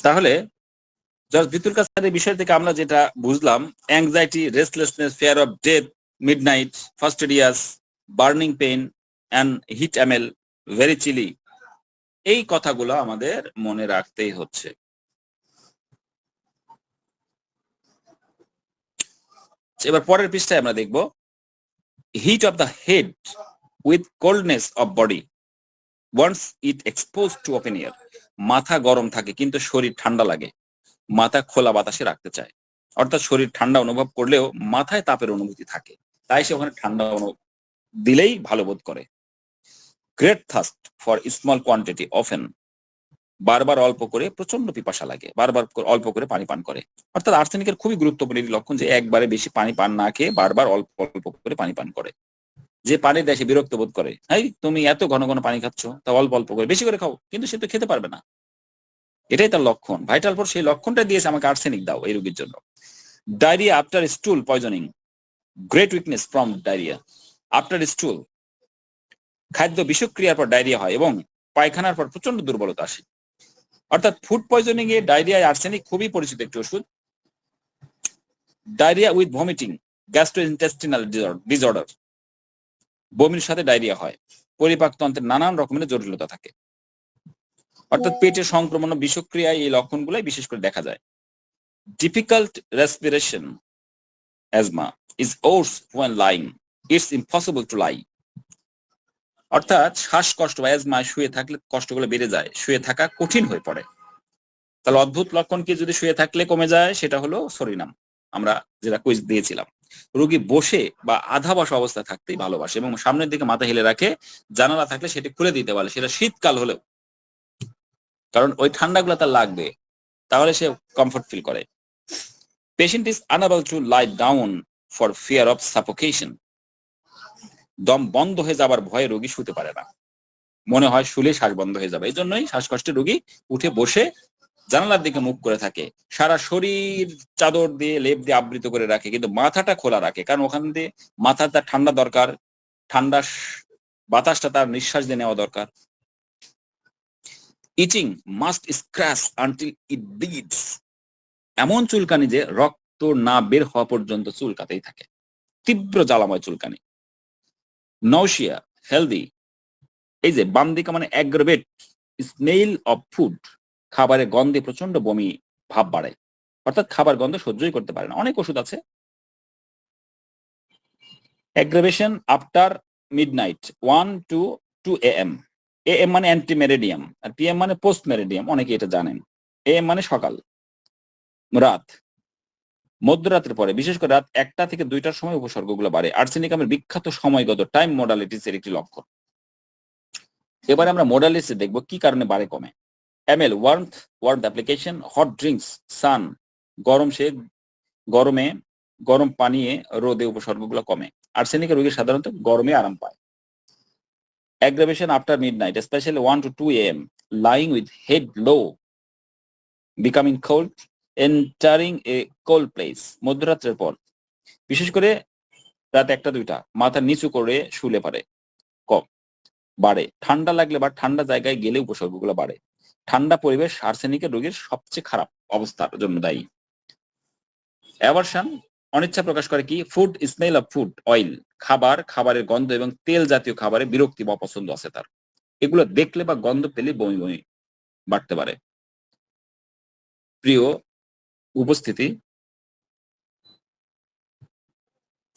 তাহলে জর্জ ভিতুলকার স্যারের বিষয় থেকে আমরা যেটা বুঝলাম, anxiety, restlessness, fear of death, midnight, fastidious, burning pain and heat ML, very chilly, এই কথাগুলো আমাদের মনে রাখতেই হচ্ছে। এবার পরের পৃষ্ঠায় আমরা দেখব heat of the head with coldness of body once it expose to open air. মাথা গরম থাকে কিন্তু শরীর ঠান্ডা লাগে, মাথা খোলা বাতাসে রাখতে চায়। অর্থাৎ শরীর ঠান্ডা অনুভব করলেও মাথায় তাপের অনুভূতি থাকে, তাই সে ওখানে ঠান্ডা দিলেই ভালো বোধ করে। Great thirst for small quantity often, বারবার অল্প করে প্রচন্ড পিপাসা লাগে, বারবার অল্প করে পানি পান করে। অর্থাৎ আর্সেনিকের খুবই গুরুত্বপূর্ণ একটি লক্ষণ যে একবারে বেশি পানি পান না খেয়ে বারবার অল্প অল্প করে পানি পান করে। যে পানি দেয় সে বিরক্ত বোধ করে, হাই তুমি এত ঘন ঘন পানি খাচ্ছ, তা অল্প অল্প করে বেশি করে খাও, কিন্তু সে তো খেতে পারবে না। এটাই তার লক্ষণ। ভাইটাল ফোর্স সেই লক্ষণটা দিয়েছে আমাকে আর্সেনিক দাও এই রোগীর জন্য। Diarrhoea after স্টুল poisoning, great weakness from diarrhoea after স্টুল, খাদ্য বিষক্রিয়ার পর ডায়রিয়া হয় এবং পায়খানার পর প্রচন্ড দুর্বলতা আসে। অর্থাৎ ফুড পয়জনিং এ ডায়রিয়া আর্সেনিক খুবই পরিচিত একটি ওষুধ। Diarrhoea with vomiting, gastrointestinal disorder, বমির সাথে ডায়রিয়া হয়। পরিপাকতন্ত্রের নানান রকমের জটিলতা থাকে। অর্থাৎ পেটের সংক্রমণ ও বিষক্রিয়ায় এই লক্ষণগুলাই বিশেষ করে দেখা যায়। Difficult respiration asthma is worse when lying, it's impossible to lie। অর্থাৎ শ্বাসকষ্ট বা অ্যাজমা শুয়ে থাকলে কষ্টগুলো বেড়ে যায়, শুয়ে থাকা কঠিন হয়ে পড়ে। তাহলে অদ্ভুত লক্ষণ কি যদি শুয়ে থাকলে কমে যায়, সেটা হলো সরিনাম, আমরা যেটা কুইজ দিয়েছিলাম। রোগী বসে বা আধা বসা অবস্থায় থাকতেই ভালোবাসে এবং সামনের দিকে মাথা হেলে রাখে, জানালা থাকলে সেটি খুলে দিতে পারে, সেটা শীতকাল হলেও, কারণ ওই ঠান্ডাগুলো তার লাগবে, তাহলে সে কমফর্ট ফিল করে। Patient is unable to lie down for fear of suffocation, দম বন্ধ হয়ে যাবার ভয়ে রোগী শুতে পারে না, মনে হয় শুলে শ্বাস বন্ধ হয়ে যাবে। এই জন্যই শ্বাসকষ্টের রোগী উঠে বসে জানালার দিকে মুখ করে থাকে, সারা শরীর চাদর দিয়ে লেপ দিয়ে আবৃত করে রাখে, কিন্তু মাথাটা খোলা রাখে, কারণ ওখান দিয়ে মাথার তার ঠান্ডা দরকার, ঠান্ডা বাতাসটা তার নিঃশ্বাস দিয়ে নেওয়া দরকার। ইচিং মাস্ট স্ক্র্যাচ আনটিল ইট ব্লিডস, এমন চুলকানি যে রক্ত না বের হওয়া পর্যন্ত চুলকাতেই থাকে, তীব্র জ্বালাময় চুলকানি। নৌশিয়া হেলদি, এই যে বাম দিকে মানে অ্যাগ্রাভেট স্মেল অফ ফুড, খাবারের গন্ধে প্রচন্ড বমি ভাব বাড়ে, অর্থাৎ খাবার গন্ধ সহ্যই করতে পারে না। অনেক ওষুধ আছে। Aggravation after midnight 1 to 2 AM, AM মানে অ্যান্টি মেরিডিয়াম আর PM মানে পোস্ট মেরিডিয়াম, অনেকে এটা জানেন। AM মানে সকাল, রাত, মধ্যরাতের পরে, বিশেষ করে রাত 1টা থেকে 2টার সময় উপসর্গগুলো বাড়ে। আর্সেনিকামের বিখ্যাত সময়গত টাইম মডালিটিস এর একটি লক্ষণ। এবারে আমরা মডালিটিস দেখব কি কারণে বাড়ে কমে। ML warmth application, hot drinks, sun, গরম পানীয়ে রোদে উপসর্গগুলো কমে। আর্সেনিকের রোগী সাধারণত গরমে আরাম পায়। Aggravation after midnight, specially 1 to 2 AM, lying with head low, becoming cold, entering a cold place, মধ্যরাত্রের পর, বিশেষ করে রাত 1টা 2টা, মাথা নিচু করে শুলে পারে কম বাড়ে। ঠান্ডা লাগলে বা ঠান্ডা জায়গায় গেলে উপসর্গগুলো বাড়ে। ঠান্ডা পরিবেশ আর্সেনিকের রোগীর সবচেয়ে খারাপ অবস্থার জন্য দায়ী। অ্যাভারশন অনিচ্ছা প্রকাশ করে কি, food smell of food oil, খাবারের গন্ধ এবং তেল জাতীয় খাবারে বিরক্তি বা অপছন্দ আছে তার। এগুলো দেখলে বা গন্ধ পেলে বমি বমি বাড়তে পারে। প্রিয় উপস্থিতি,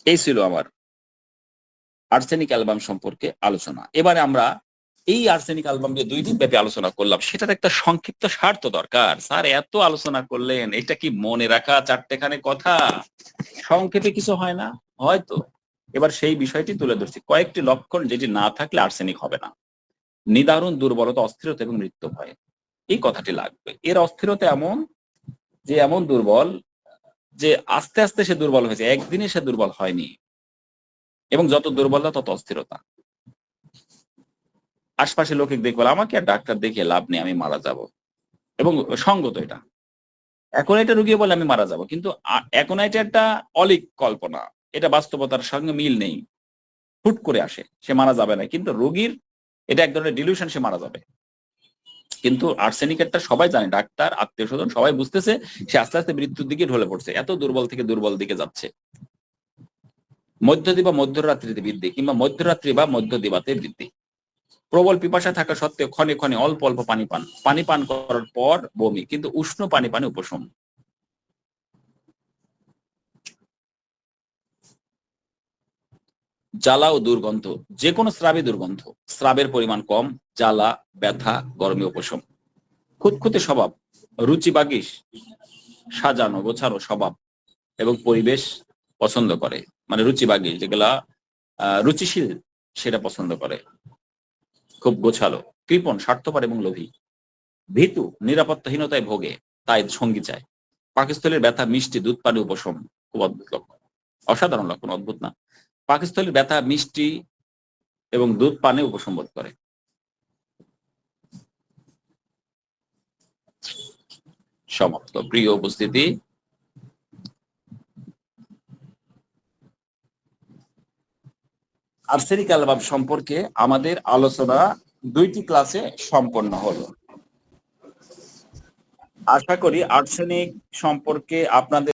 এই ছিল আমার আর্সেনিক অ্যালবাম সম্পর্কে আলোচনা। এবারে আমরা এই আর্সেনিক অ্যালবাম নিয়ে 2 দিন ব্যাপী আলোচনা করলাম, সেটার একটা সংক্ষিপ্ত সার তো দরকার। স্যার এত আলোচনা করলেন, এটা কি মনে রাখা 4টেখানে কথা? সংক্ষেপে কিছু হয় না হয়তো। এবার সেই বিষয়টি তুলে ধরছি, কয়েকটি লক্ষণ যেটি না থাকলে আর্সেনিক হবে না। নিদারুণ দুর্বলতা, অস্থিরতা এবং মৃত্যু ভয়, এই কথাটি লাগবে। এর অস্থিরতা এমন দুর্বল যে আস্তে আস্তে সে দুর্বল হয়েছে, একদিনে সে দুর্বল হয়নি। এবং যত দুর্বলতা তত অস্থিরতা। আশপাশে লোকে দেখবো আমাকে আর ডাক্তার দেখিয়ে লাভ নেই, আমি মারা যাব। এবং সঙ্গত এটা, এখন এটা রুগী বলে আমি মারা যাব, কিন্তু এখন এটা একটা অলিক কল্পনা, এটা বাস্তবতার সঙ্গে মিল নেই। হুট করে আসে, সে মারা যাবে না, কিন্তু রোগীর এটা এক ধরনের ডিলিউশন, সে মারা যাবে। কিন্তু আর্সেনিকেরটা সবাই জানে, ডাক্তার, আত্মীয় স্বজন সবাই বুঝতেছে, সে আস্তে আস্তে মৃত্যুর দিকে ঢলে পড়ছে, এত দুর্বল থেকে দুর্বল দিকে যাচ্ছে। মধ্যদি বা মধ্যরাত্রিতে বৃদ্ধি, কিংবা মধ্যরাত্রি বা মধ্যদিবাতে বৃদ্ধি। প্রবল পিপাসা থাকা সত্ত্বেও ক্ষণে ক্ষণে অল্প অল্প পানি পান করার পর বমি, কিন্তু উষ্ণ পানি উপশম। জ্বালা ও দুর্গন্ধ, যে কোনো স্রাবে দুর্গন্ধ, স্রাবের পরিমাণ কম, জ্বালা, ব্যথা, গরমে উপশম, খুঁতখুঁতে স্বভাব, রুচি বাগিস, সাজানো গোছানো স্বভাব এবং পরিবেশ পছন্দ করে, মানে রুচি বাগিস যেগুলা রুচিশীল সেটা পছন্দ করে, খুব গোছালো, কৃপণ, স্বার্থপর এবং লোভী, ভীতু, নিরাপত্তাহীনতায় ভোগে, তাই সঙ্গী চায়, পাকস্থলীর ব্যথা, মিষ্টি, দুধ পানি উপশম, খুব অদ্ভুত লক্ষণ, অসাধারণ লক্ষণ, অদ্ভুত না। পাকস্থলীর ব্যথা, মিষ্টি এবং দুধ পানে উপশম বোধ করে। সমাপ্ত। প্রিয় উপস্থিতি, আর্সেনিক অ্যালবাম সম্পর্কে আমাদের আলোচনা 2টি ক্লাসে সম্পন্ন হলো। আশা করি আর্সেনিক সম্পর্কে আপনাদের